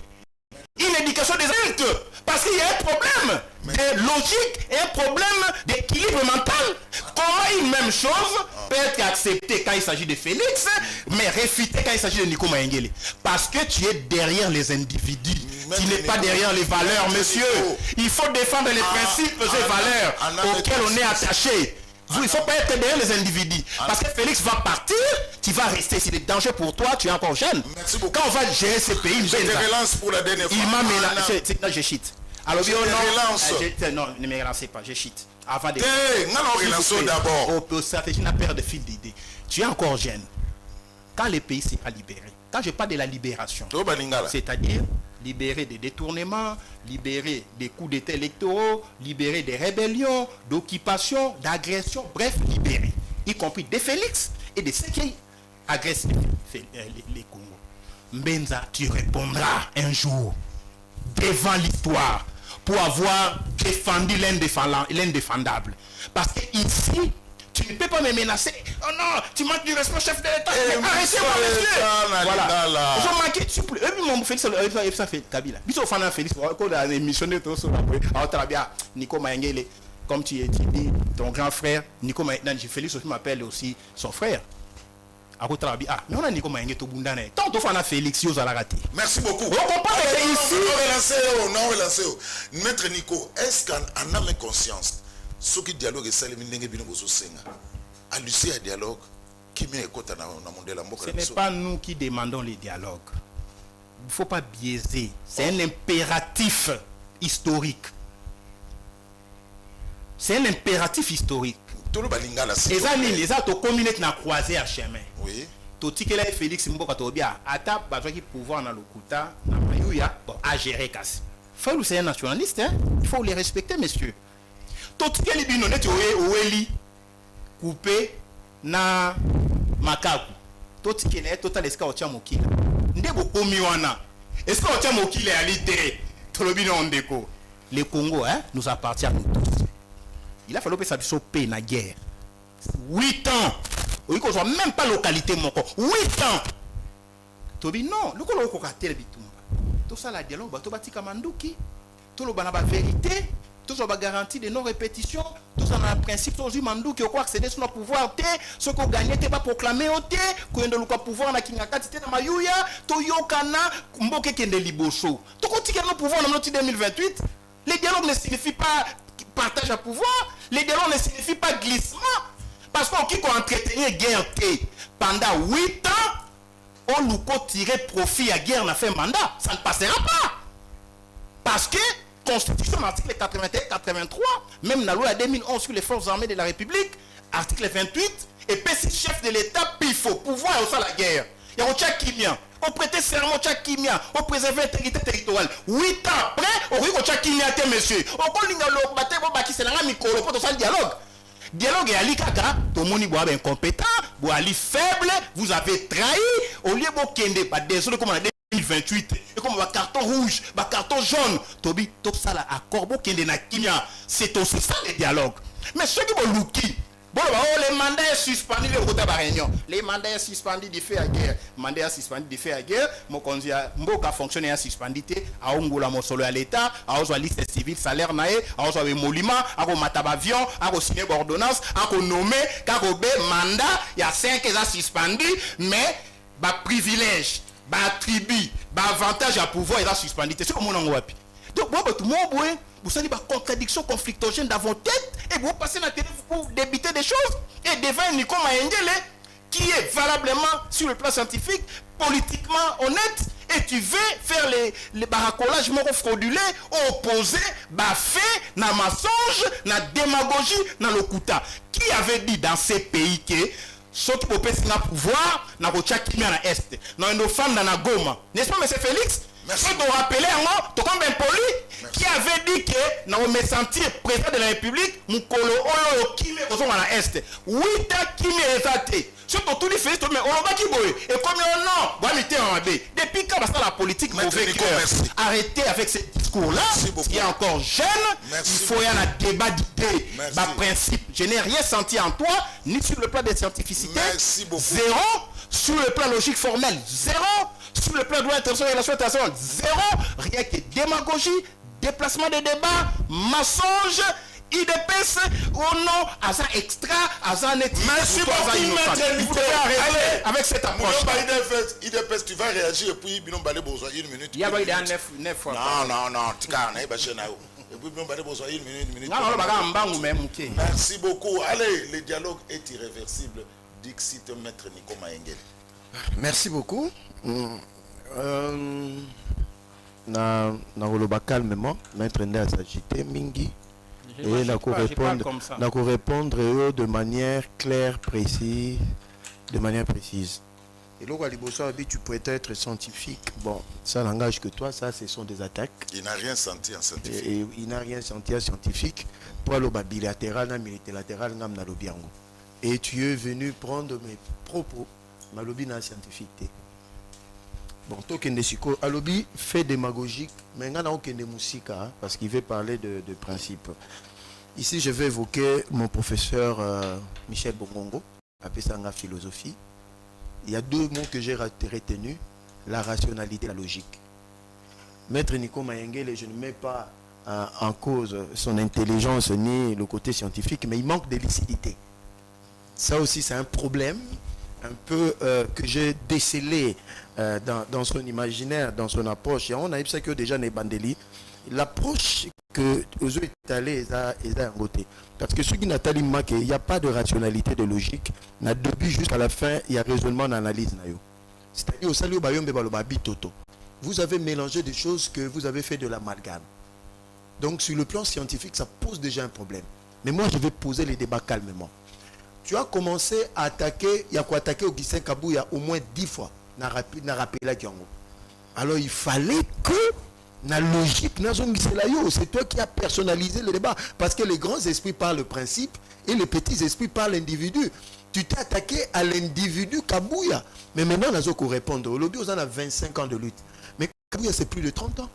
une éducation des adultes, parce qu'il y a un problème de logique et un problème d'équilibre mental. Comment une même chose peut être acceptée quand il s'agit de Félix, mais réfutée quand il s'agit de Nico Maengele? Parce que tu es derrière les individus, tu n'es pas derrière les valeurs, monsieur. Il faut défendre les principes et valeurs auxquels on est attaché. Il ne faut pas être derrière les individus. Parce que Félix va partir, tu vas rester. C'est des dangers pour toi, tu es encore jeune. Merci beaucoup. Quand on va gérer ce pays, je te relance pour la dernière fois. Il m'a mélangé. Non, je cheat. Alors, je te relance. Non, ne me relancez pas, je cheat. Avant de... relançons d'abord. Au stratégie n'a pas de fil d'idée. Tu es encore jeune. Quand le pays sera libéré, quand je parle de la libération, c'est-à-dire libérer des détournements, libérer des coups d'état électoraux, libérer des rébellions, d'occupation, d'agression, bref, libérer, y compris des Félix et de ceux qui agressent les Congo. Mbenza, tu répondras un jour devant l'histoire pour avoir défendu l'indéfendable. Parce que ici, tu ne peux pas me menacer. Oh non, tu manques du respect, chef de l'État. Arrêtez-moi, monsieur. Voilà. Je manquais de souple. Et puis, mon Félix, ça fait Kabila. Bisous, Fana Félix, on a émissionné tout ça. Alors, très bien, Nico Maengele, comme tu dis, ton grand frère, Nico Maengele, Félix aussi m'appelle aussi son frère. Mais on a Nico Maengele, tout bundane. Tant que Fana Félix, il a raté. Merci beaucoup. On comprend que ici. Non, relancé. Maître Nico, est-ce qu'on a conscience? Ce qui dialogue est celle à Lucie un dialogue qui met écoute dans le monde de la Ce n'est pas nous qui demandons les dialogues. Il ne faut pas biaiser. C'est un impératif historique. C'est un impératif historique. Les amis, les autres communautés n'ont croisé à chemin. Oui. Tout ce que là Félix Mboka Tobia, Ata besoin qui pouvoir dans le Kouta, dans Mayouya, à gérer casse. Faut c'est un nationaliste, hein? Il faut les respecter, messieurs. Tout ce que les binonnets oueli coupé na makaku. Tout ce qui est total est-ce qu'on tient mokila. Ndebo komiwana. Est-ce qu'on tient mokila à l'idée? Tout le binon déco. Le Congo, hein, nous appartient à nous tous. Il a fallu que ça puisse paix na guerre. 8 ans. Oui, qu'on soit même pas localité mon corps. 8 ans. Tobi non, le colo ko katel bitumba. Tout ça la dialogue, ba to batika manduki. Tout le bana ba vérité. Tout ça va garantie de non-répétition. Tout ça dans le principe, tout le monde qui croit accéder sur le pouvoir, ce qu'on gagne, tu pas proclamé, qu'on a le pouvoir, na kingaka, tu na mayuya, to yokana, mboke kende liboso. Tout quand tu as le pouvoir dans notre 2028, les dialogues ne signifient pas partage à pouvoir, les dialogues ne signifient pas glissement. Parce qu'on qui entretenir guerre pendant 8 ans, on nous tirer profit à guerre, on a fait mandat, ça ne passera pas. Parce que Constitution, article 81-83, même la loi 2011 sur les forces armées de la République, article 28, et PC chef de l'État, pifo, pouvoir au la guerre. Il y a un tchak kimia, on prêtait serment tchak kimia, on préservait l'intégrité territoriale. 8 ans après, on dit que tchak kimia, monsieur. On dit que le bataille, c'est la micro, pour le dialogue. Dialogue et Ali Kaka, tout le monde est incompétent, vous allez faible, vous avez trahi, au lieu de kende, pas désolé comme on a 2028 et comme un carton rouge, un carton jaune, Tobi, tout ça là, à Corbeau qui est dans Kimia, c'est aussi ça le dialogue. Mais ceux qui vont louki, bon, les mandats sont suspendus de Rota Réunion. Les mandats sont suspendus de fait à guerre. Mandat suspendu de fait à guerre. Mon consia, Mboka fonctionne à suspendu, à Ongola Mosolo à l'État, à Ozo liste civile, salaire naé, à Ozo émolument, à Ozo matabavion, à Ozo signer ordonnance, à Ozo nommer, à Ozo mandat, il y a 5 qui sont suspendus, mais, bah, privilège. Attribut, avantage à pouvoir, il a suspendu. C'est ce que mon wapi. Donc, tout le monde, vous savez, contradiction conflictogène dans vos têtes, et vous passez dans la télé pour débiter des choses, et devant Nico Maengele, qui est valablement sur le plan scientifique, politiquement honnête, et tu veux faire les baracolages fraudulés, opposés, fait, na mensonge, na démagogie, na lokuta. Qui avait dit dans ces pays que ceux qui peuvent le pouvoir, na kochakimia na est, na nos femmes dans la Goma. N'est-ce pas, M. Félix? Merci. Tu dois rappeler un tu comme un poli qui avait dit que nous me sentir président de la République, nous collons Kimi aux hommes à l'Est. Oui, t'as Kimi est surtout tous les faits, mais on va qui boye. Et comme on non, on va mettre en B. Depuis quand ça la politique mauvais cœur. Arrêtez avec ce discours-là. Il y a encore jeune. Il faut y avoir un débat d'idées. Par principe, je n'ai rien senti en toi, ni sur le plan des scientificité. Zéro. Sur le plan logique formel, zéro. Sur le plan de l'intention et relation internationale, zéro. Rien que démagogie, déplacement de débat, mensonge, IDPS, ou non, asa extra, asa net. Merci beaucoup, maître. Vous devez arrêter avec cette approche. IDPS, tu vas réagir et puis Binom Balé besoin une minute. Il y a pas eu 9 fois. Non, tu as et puis Binom Balé besoin une minute. Merci beaucoup. Allez, le dialogue est irréversible. Dixit maître Nico Mayengele. Merci beaucoup. Na roloba calmement, maître Ndé a s'agité mingi et na répondre de manière claire, précise, de manière précise. Et là, tu peux être scientifique. Bon, ça n'engage que toi, ça, ce sont des attaques. Il n'a rien senti en scientifique. Et il n'a rien senti en scientifique. Pour le bilatéral, multilatéral, et tu es venu prendre mes propos. Malobi n'a scientifique. Bon, Tokendesiko, Alobi fait démagogique, mais il n'y a aucun de musique, parce qu'il veut parler de principe. Ici, je vais évoquer mon professeur Michel Bongongo, appelé ça en philosophie. Il y a deux mots que j'ai retenus, la rationalité et la logique. Maître Nico Mayengele, je ne mets pas en cause son intelligence ni le côté scientifique, mais il manque de lucidité. Ça aussi, c'est un problème un peu que j'ai décelé dans son imaginaire, dans son approche. Et on a vu que déjà les bandeli, l'approche que aux yeux étalés est un côté. Parce que ce qui n'a pas il n'y a pas de rationalité, de logique. Na depuis jusqu'à la fin, il y a raisonnement d'analyse. C'est-à-dire au salut toto. Vous avez mélangé des choses que vous avez fait de l'amalgame. Donc sur le plan scientifique, ça pose déjà un problème. Mais moi, je vais poser les débats calmement. Tu as commencé à attaquer, il y a quoi attaquer Augustin Kabouya au moins 10 fois. Alors il fallait que la logique, c'est toi qui as personnalisé le débat. Parce que les grands esprits parlent le principe et les petits esprits parlent l'individu. Tu t'es attaqué à l'individu Kabouya. Mais maintenant, on a qu'on répondre. Au lobby, on a 25 ans de lutte. Mais Kabouya, c'est plus de 30 ans.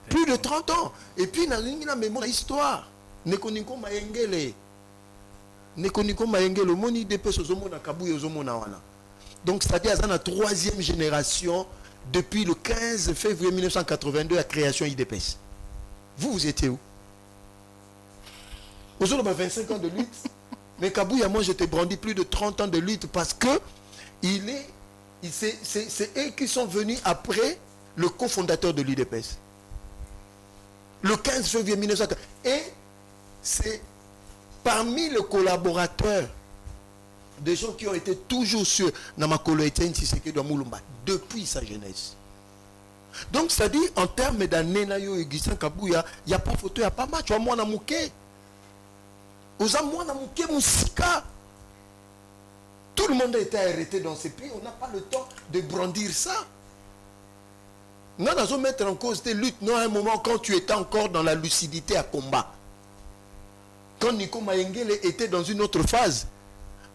Plus de 30 ans. Et puis, on a une mémoire histoire. Nekoniko Mayengele. Nekoniko Mayengele, le moni dépêche aux hommes Kabouya aux hommes. Donc, c'est-à-dire à la 3e génération depuis le 15 février 1982 la création IDPS. Vous étiez où? Aujourd'hui, 25 ans de lutte. Mais Kabouya, moi, je t'ai brandi plus de 30 ans de lutte parce que c'est eux qui sont venus après le cofondateur de l'IDPS. Le 15 février 1982. Et c'est parmi les collaborateurs des gens qui ont été toujours sur Namakolo Etienne Tshisekedi Moulumba depuis sa jeunesse. Donc, ça dit, en termes d'années, Augustin Kabouya, il n'y a pas photo, il n'y a pas match. Tu as moi, Namouké. Tout le monde a été arrêté dans ces pays. On n'a pas le temps de brandir ça. Nous allons mettre en cause tes luttes. Non, à un moment, quand tu étais encore dans la lucidité à combat. Quand Nico Mayengele était dans une autre phase.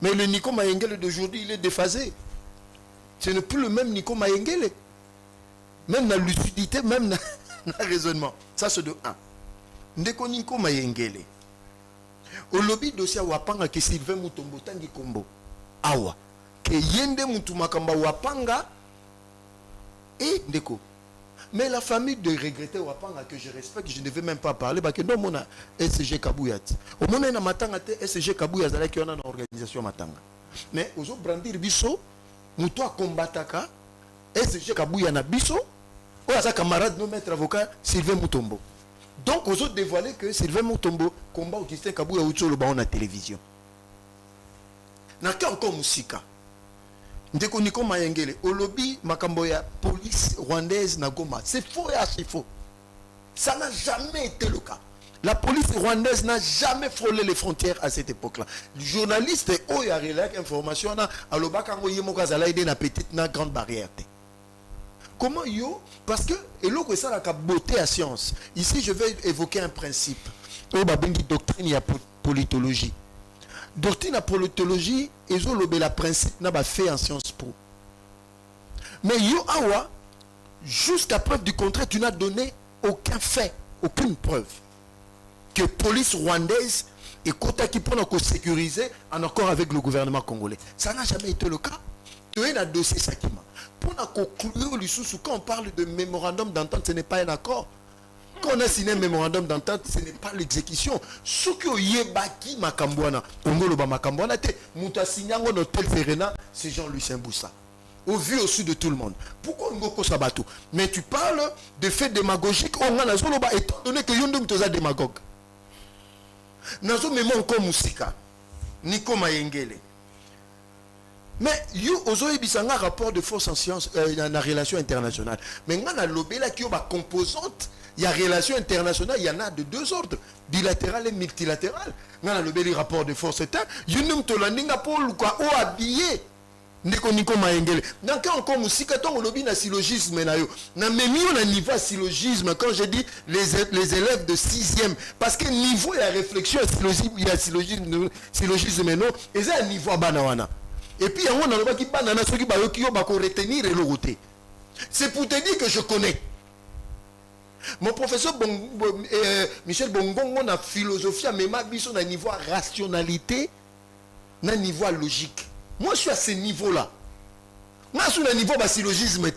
Mais le Nico Mayengele d'aujourd'hui, il est déphasé. Ce n'est plus le même Nico Mayengele. Même dans la lucidité, même dans le raisonnement. Ça, c'est de 1. Ndeko Nico Mayengele. Au lobby dossier Wapanga que Sylvain Mutombo Tangi Kombo. Awa. Que Yende Mutumakamba Wapanga. Et Ndeko. Mais la famille de regretter Wapanga que je respecte, je ne vais même pas parler parce que non, mon SG Kabouyat. Au moment où Matanga SG Kabouyat, qui on a une organisation Matanga. Mais aux autres brandir biso, Moutoua combataka, SG Kabouya na biso, ou à sa camarade, nos maîtres avocat Sylvain Mutombo. Donc aux autres dévoiler que Sylvain Mutombo combat Augustin Kabouya ou sur le banc de la télévision. Naka encore musika. Ndeko Niko Mayengele, au lobby Makamboya, police rwandaise na Goma. C'est faux et assez faux. Ça n'a jamais été le cas. La police rwandaise n'a jamais frôlé les frontières à cette époque-là. Le journaliste a relais information à l'Obakango Yemokazala aidé na petite na grande barrière. Comment yo? Parce que et l'autre ça la beauté à science. Ici je vais évoquer un principe. Au babengi doctrine il y a politologie. Doctrine à politologie ils ont lobé la principe n'a pas fait en sciences po. Mais yo awa jusqu'à preuve du contraire tu n'as donné aucun fait, aucune preuve que police rwandaise et Kota qui prend encore sécuriser en accord avec le gouvernement congolais. Ça n'a jamais été le cas. Tu es un dossier Sakima. Pour conclure, quand on parle de mémorandum d'entente, ce n'est pas un accord. Quand on a signé un mémorandum d'entente, ce n'est pas l'exécution. Ce que Yebaki Makambouana, Ongoloba Makambouana, Mouta Sinyango, Notel Serena, c'est Jean-Lucien Boussa. Au vu au sud de tout le monde. Pourquoi Ngoko Sabato? Mais tu parles de faits démagogiques, étant donné que Yondum Toza démagogue. Nazo Memo encore Moussika, Niko Mayengele. Mais yo ozo ebisanga rapport de force en sciences dans la relation internationale. Mais on a lobé là qui a composante, il y a relation internationale, il y en a de deux ordres, bilatéral et multilatéral. On a lobé les rapports de force état, yunum tolandinga pour quoi o habillé. Niko Mayengele. Donc encore musika ton lobby na syllogisme na yo. Na memi on a niveau syllogisme quand je dis les élèves de 6e parce que niveau la réflexion il y a syllogisme non et ça niveau banawana. Et puis on a qui banana ceux qui ba yo ba ko retenir et le roté. C'est pour te dire que je connais. Mon professeur Michel Bongbong on a philosophie à même biso na niveau rationalité na niveau logique. Moi, je suis à ce niveau-là. Moi, je suis à un niveau de syllogisme.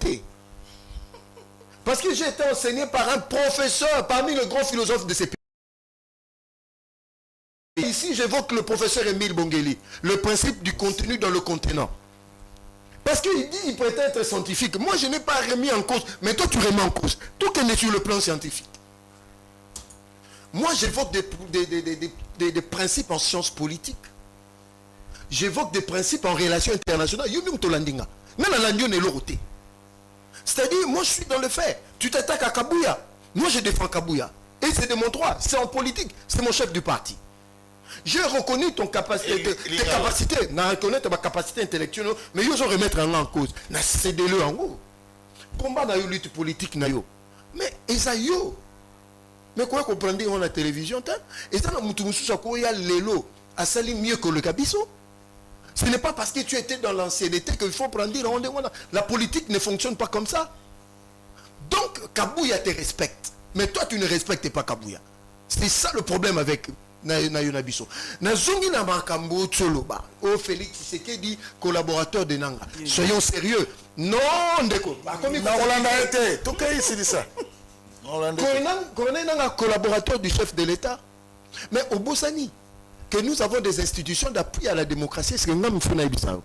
Parce que j'ai été enseigné par un professeur parmi les grands philosophes de ces pays. Ici, j'évoque le professeur Émile Bongeli, le principe du contenu dans le contenant. Parce qu'il dit qu'il peut être scientifique. Moi, je n'ai pas remis en cause. Mais toi, tu remets en cause. Tout est sur le plan scientifique. Moi, j'évoque des principes en sciences politiques. J'évoque des principes en relations internationales. C'est-à-dire, moi je suis dans le fait. Tu t'attaques à Kabouya. Moi je défends Kabouya. Et c'est de mon droit. C'est en politique. C'est mon chef du parti. J'ai reconnu ton capacité, tes capacités. Je reconnais ta capacité intellectuelle. Mais je vais remettre en cause. C'est de le en haut. Combat dans la lutte politique. Mais ça yo. Mais quoi comprendre on la télévision. Et ça, il y a l'élo. A sali mieux que le Kabiso. Ce n'est pas parce que tu étais dans l'ancienneté qu'il faut prendre. La politique ne fonctionne pas comme ça. Donc, Kabouya te respecte. Mais toi, tu ne respectes pas Kabouya. C'est ça le problème avec Nayonabiso. Nazongi na makambo tsoloba. Oh, Félix Tshisekedi, collaborateur de Nanga. Soyons sérieux. Non, Ndeko. Rolanda été. Tout cas, ici, dit ça. Colonel Nanga, collaborateur du chef de l'État. Mais au Bossani, que nous avons des institutions d'appui à la démocratie, c'est que nous avons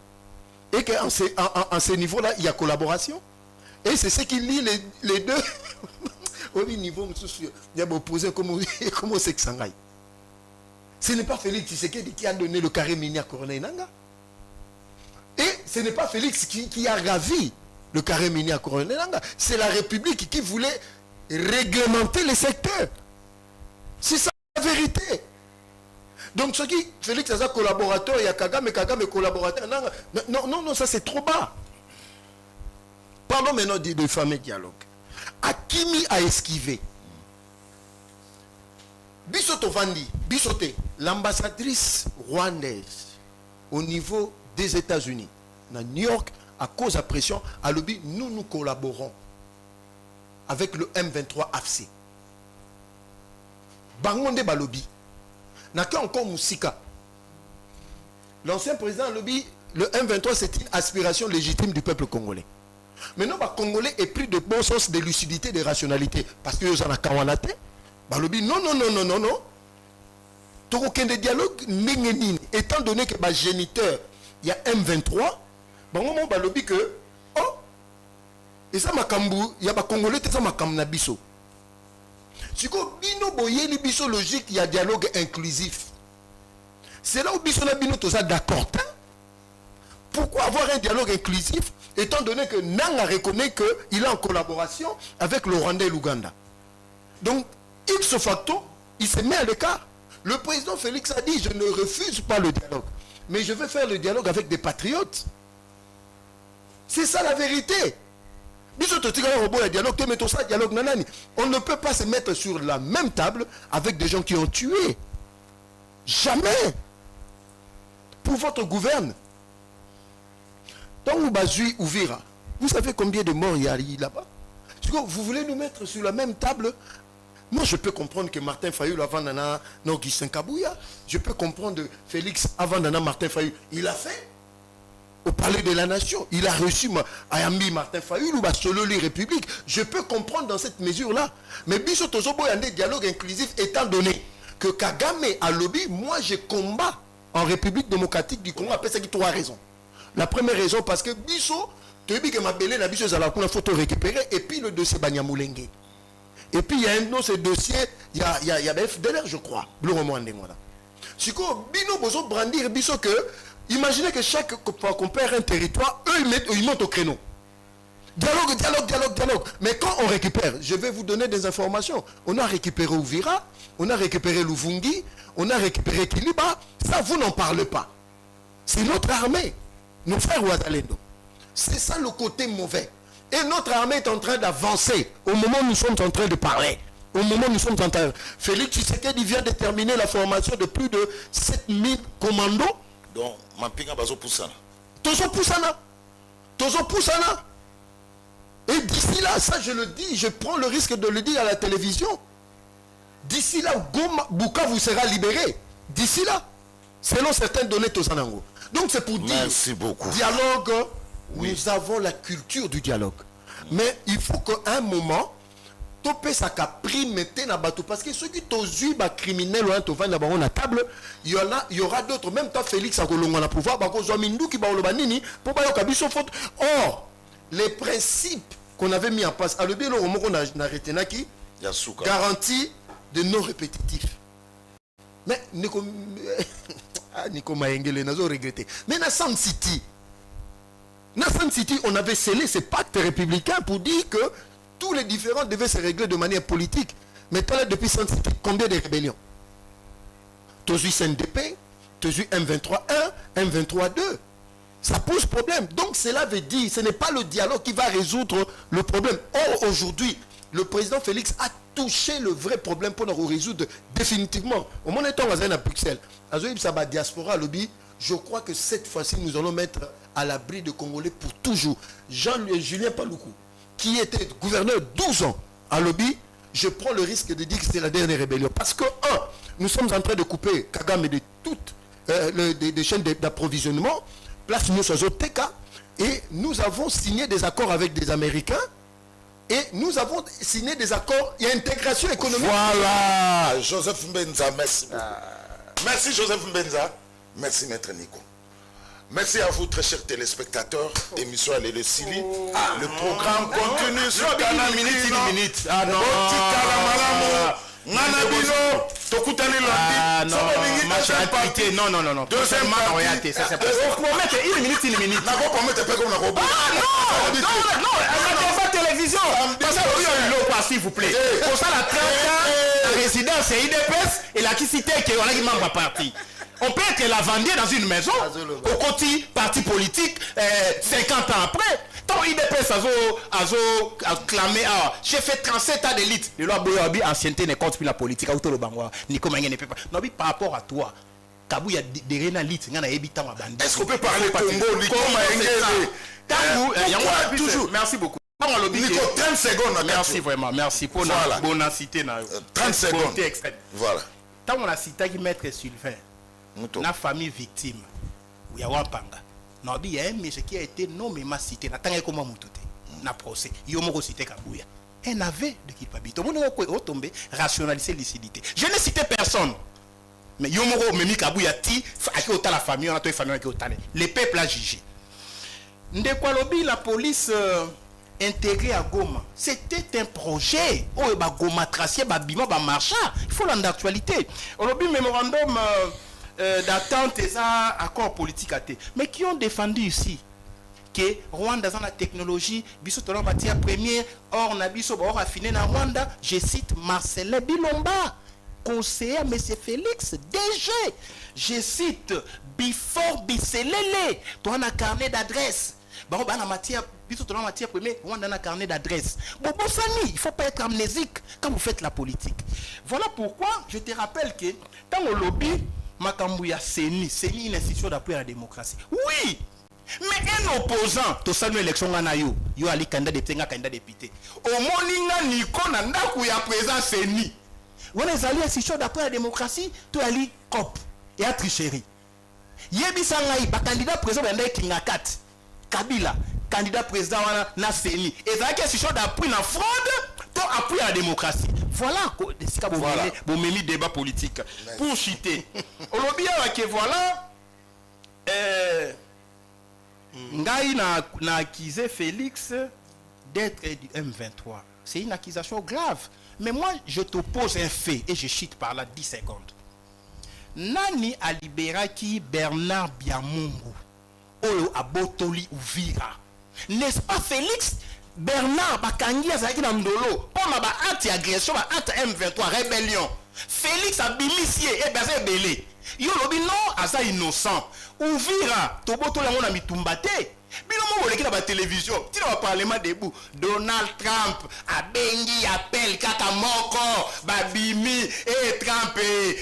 et qu'en ce niveau-là, il y a collaboration. Et c'est ce qui lie les deux. Au niveau, il y a opposé comme c'est que Shanghai. Ce n'est pas Félix Tshisekedi qui a donné le carré minier à Corneille Nanga. Et ce n'est pas Félix qui a ravi le carré minier à Corneille Nanga. C'est la République qui voulait réglementer les secteurs. C'est ça la vérité. Donc ce qui, Félix a collaborateur, il y a Kagame collaborateur. Non, ça c'est trop bas. Parlons maintenant de fameux dialogue. Akimi a esquivé. Bisoto Vandi, Bisote, l'ambassadrice rwandaise au niveau des États-Unis, à New York, à cause de la pression, à lobby, nous collaborons avec le M23 AFC. Bangonde Balobi. Naka encore Moussika. L'ancien président lobby, le M23 c'est une aspiration légitime du peuple congolais. Maintenant, les Congolais est pris de bon sens, de lucidité, de rationalité. Parce que nous avons Kawanate. Balobi, non. Tout aucun dialogue, étant donné que les géniteurs, il y a M23, Balobi que, oh, et ça, il y a des Congolais, ça m'a Biso. Si bino boyeli biso logique, il y a dialogue inclusif. C'est là où biso na bino to ça d'accord. Pourquoi avoir un dialogue inclusif étant donné que Nanga reconnaît qu'il est en collaboration avec le Rwanda et l'Ouganda? Donc, ipso facto, il se met à l'écart. Le président Félix a dit, je ne refuse pas le dialogue, mais je vais faire le dialogue avec des patriotes. C'est ça la vérité. On ne peut pas se mettre sur la même table avec des gens qui ont tué. Jamais. Pour votre gouverne. Dans Oubazui Ouvira, vous savez combien de morts il y a là-bas? Vous voulez nous mettre sur la même table? Moi, je peux comprendre que Martin Fayulu avant Nana Norguissin Kabouya. Je peux comprendre Félix avant Nana Martin Fayulu. Il a fait. Au palais de la nation, il a reçu Ayambi Martin Fayulu, Sololi République. Je peux comprendre dans cette mesure-là. Mais Biso Tozobo y a un dialogue inclusif étant donné que Kagame a lobby, moi je combats en République démocratique du Congo. Après ça, il y a 3 raisons. La première raison, parce que Biso, tu dis que ma belle la Biso Zala, il faut te récupérer, et puis le dossier Banyamulenge. Et puis il y a un autre dossier, il y a FDLR, je crois. Si Bino Bozo brandir Biso que. Imaginez que chaque fois qu'on perd un territoire, eux ils montent au créneau. Dialogue. Mais quand on récupère, je vais vous donner des informations. On a récupéré Ouvira, on a récupéré Luvungi, on a récupéré Kiliba. Ça, vous n'en parlez pas. C'est notre armée, nos frères Ouadalendo. C'est ça le côté mauvais. Et notre armée est en train d'avancer au moment où nous sommes en train de parler. Au moment où nous sommes en train de... Félix Tshisekedi vient de terminer la formation de plus de 7000 commandos. Donc, Mampinga Bazo Poussana. Tozo Poussana. Et d'ici là, ça je le dis, je prends le risque de le dire à la télévision. D'ici là, Bukavu sera libéré. D'ici là, selon certaines données Tozanango. Donc c'est pour dire. Merci beaucoup. Dialogue, oui. Nous avons la culture du dialogue. Mais il faut qu'à un moment, topé ça capri mettez na bateau parce que ceux qui t'osent ba criminel ou un tovan na bango na table il y aura d'autres même toi Félix a kolonga na pouvoir ba ko zo mindu ki ba oloba nini pour ba yoka biso faute. Or les principes qu'on avait mis en place à le bien le moko na retena ki garantie de non répétitif. Mais Nico Maengele nazo regretter. Mais na Sun City on avait scellé ce pacte républicain pour dire que tous les différends devaient se régler de manière politique. Mais toi, depuis Sun City, combien de rébellions? Tu as eu CNDP, tu as eu M23-1, M23-2. Ça pose problème. Donc cela veut dire, ce n'est pas le dialogue qui va résoudre le problème. Or, aujourd'hui, le président Félix a touché le vrai problème pour nous résoudre définitivement. Au moment où on est à Bruxelles, à diaspora lobby, je crois que cette fois-ci, nous allons mettre à l'abri de Congolais pour toujours. Julien Paloukou, qui était gouverneur 12 ans à lobby, je prends le risque de dire que c'est la dernière rébellion. Parce que, nous sommes en train de couper Kagame de toutes des chaînes d'approvisionnement, place nous sur TK, et nous avons signé des accords avec des Américains, et nous avons signé des accords et intégration économique. Voilà, Joseph Mbenza, merci. Merci Joseph Mbenza, merci Maître Nico. Merci à vous très chers téléspectateurs. Émission Allez le Sili. Le programme continue sur Canal Minute. Ah non. Non. Deuxième royauté, ça c'est pas ça. Une minute. Télévision. S'il vous plaît. Pour ça, la résidence, c'est IDPS et la Kissité qui est qui membre parti. On peut être la vendre dans une maison, au côté parti politique, 50 ans après. Tant IDPS a clamé, j'ai fait 37 ans d'élite. Le loi Boyabi, ancienneté ne compte plus la politique. Non, par rapport à toi, Kabou, il y a des rénalites. Est-ce qu'on peut parler Congo, toujours. Merci beaucoup. Nico, 30 secondes. Merci vraiment, merci pour la bonacité. 30 secondes. Voilà. Tant on a cité qui maître Sylvain, la famille victime, il y a Wampanga. Il y a un monsieur qui a été nommément cité, na procès. Il y a un cité Kabouya. Un aveu de culpabilité. On a tombé rationaliser lucidité. Je n'ai cité personne. Mais Yomoro Memi Kabouya ti, à la famille, on a famille qui le peuple a jugé. Ndekwalobi, la police intégrée à Goma, c'était un projet. Oh, Goma tracé, Bima, Marcha. Il faut l'actualité. Olobi mémorandum d'attente et ça accord politique à thé. Mais qui ont défendu ici que Rwanda dans la technologie, biso tola matière première, or na biso ba raffiné na Rwanda, je cite Marcelin Bilomba, conseiller à M. Félix DG. Je cite Before Biselele, toi un carnet d'adresse. Bah on a matière biso tola matière première, Rwanda a un carnet d'adresse. Bon Sani, il faut pas être amnésique quand vous faites la politique. Voilà pourquoi je te rappelle que dans le lobby Makambouya Seni, une institution d'appui à la démocratie. Oui. Mais un opposant, tu sais l'élection yo ali candidat de tenga candidat député. Au moninga niko na ndaku ya présent Seni. On est allé institution d'appui à la démocratie, tu ali cop et à tricherie. Yebisa ngai ba candidat président benda kingakat. Kabila, candidat président na Seni. Et ça qui institution d'appui na fraude, tu appui à la démocratie. Voilà ce qu'a bon memi débat politique pour chiter. Au lobby que voilà Ngai n'a accusé Félix d'être du M23. C'est une accusation grave. Mais moi, je te pose un fait et je chute par là 10 secondes. Nani a libéré qui Bernard Biamungu Oyo Abotoli Uvira. N'est-ce pas Félix Bernard Bakangi Azaki Namdolo pour ma anti-agression, anti-M23, rébellion. Félix a bimissié et basé belé. Yo lobi non asa innocent. Uvira toboto la mona mitumbate. Bino mo boleki na ba télévision. Ti na parlement debout. Donald Trump a bengi appel kaka moko babimi et Trump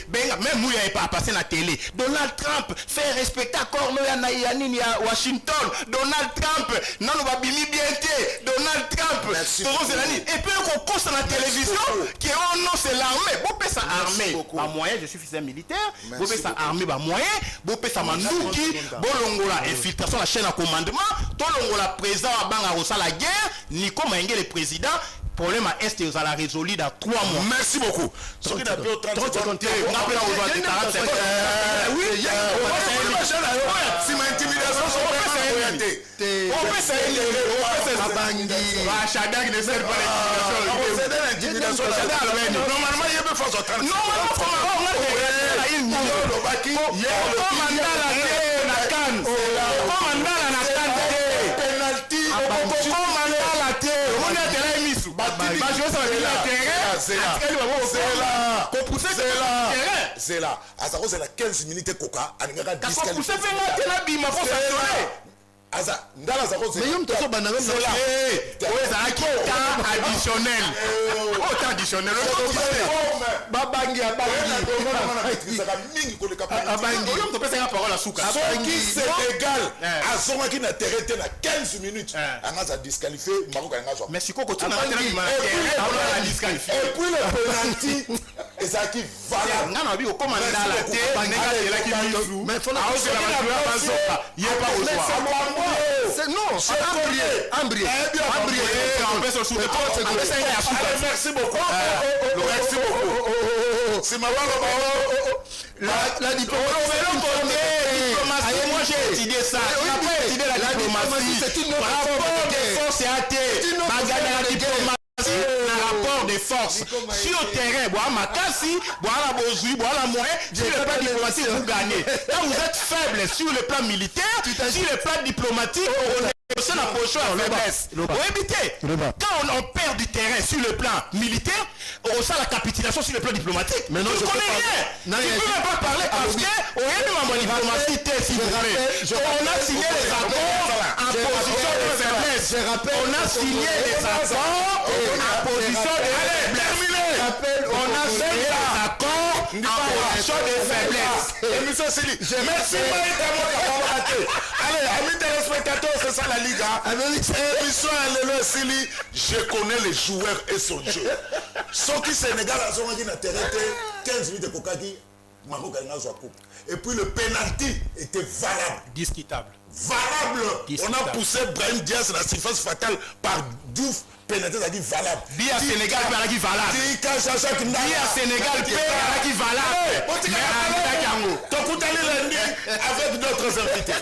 benga même mouya est pas passé na télé. Donald Trump fait respecter accord no ya na yanini ya Washington. Donald Trump nanu babimi bienté. Donald Trump et puis on constate na télévision qui oh non c'est l'armée. Bopé sa armée. Ba moyen je suis officier militaire. Bopé sa armée ba moyen. Bopé sa manduki. Bolongola infiltration la chaîne à commandement. Tolongola président à Bangarosa la guerre. Nico Maïngue le président. Problème à Est et à la résolu dans 3 mois. Merci beaucoup. Ce qui n'a plus 30 secondes. On appelle aujourd'hui 40 secondes. Oui, si ma intimidation sont orientées. On peut s'aider. Chadak ne sert pas l'intimidation. Normalement, il y a une force au 30 secondes. C'est là. À ça, c'est la 15 minutes coca. Aza, ndala za kose. Mais yom toso banana c'est là. Ouais, ça a qui additionnel. Oh, t'as additionnel. Babangi abangi. Ça va mingi ko le capable. Abangi. Yom to pesa parole à souka. Ce qui c'est égal à son qui n'a terré na 15 minutes. Anga za disqualifié Maroc anga so. Mais si ko continue à disqualifié. Et puis le penalty et ça qui valable. Ngana bi o commande la terre, nega la qui misu. Mais faut la il est pas au soir. C'est non, c'est Ambrié. Merci beaucoup. Merci beaucoup. C'est ma la diplomatie. Moi j'ai étudié ça. La diplomatie, c'est une rapport de force et athée. La diplomatie. Un rapport de force sur le terrain, boire ma cassi, boire la bozui, boire la moelle. Sur le plan diplomatique, vous gagnez. Quand vous êtes faible sur le plan militaire, sur le plan diplomatique, on est la position à faiblesse. Vous évitez. Quand on perd du terrain sur le plan militaire, on sent la capitulation sur le plan diplomatique. Mais non, je ne connais rien. Tu ne peux même pas parler parce qu'on est même en diplomatie, s'il vous plaît. On a signé les accords en position de faiblesse. On a signé les accords en position de faiblesse. On a signé les accords en position de faiblesse. Merci. Allez, amis téléspectateurs, c'est ça la Ligue. Émission Alléluia Sili, je connais les joueurs et son jeu. Ceux qui Sénégal a son qui n'a terré 15 minutes de Kokaki, Maroc a une coupe. Et puis le penalty était valable. Discutable. Valable. On a poussé Brahim Diaz à la surface fatale par Diouf. Penalty a dit valable. Dis à Sénégal, il a dit valable. Dis à Sénégal, il a dit valable. Donc vous allez lundi avec d'autres invités.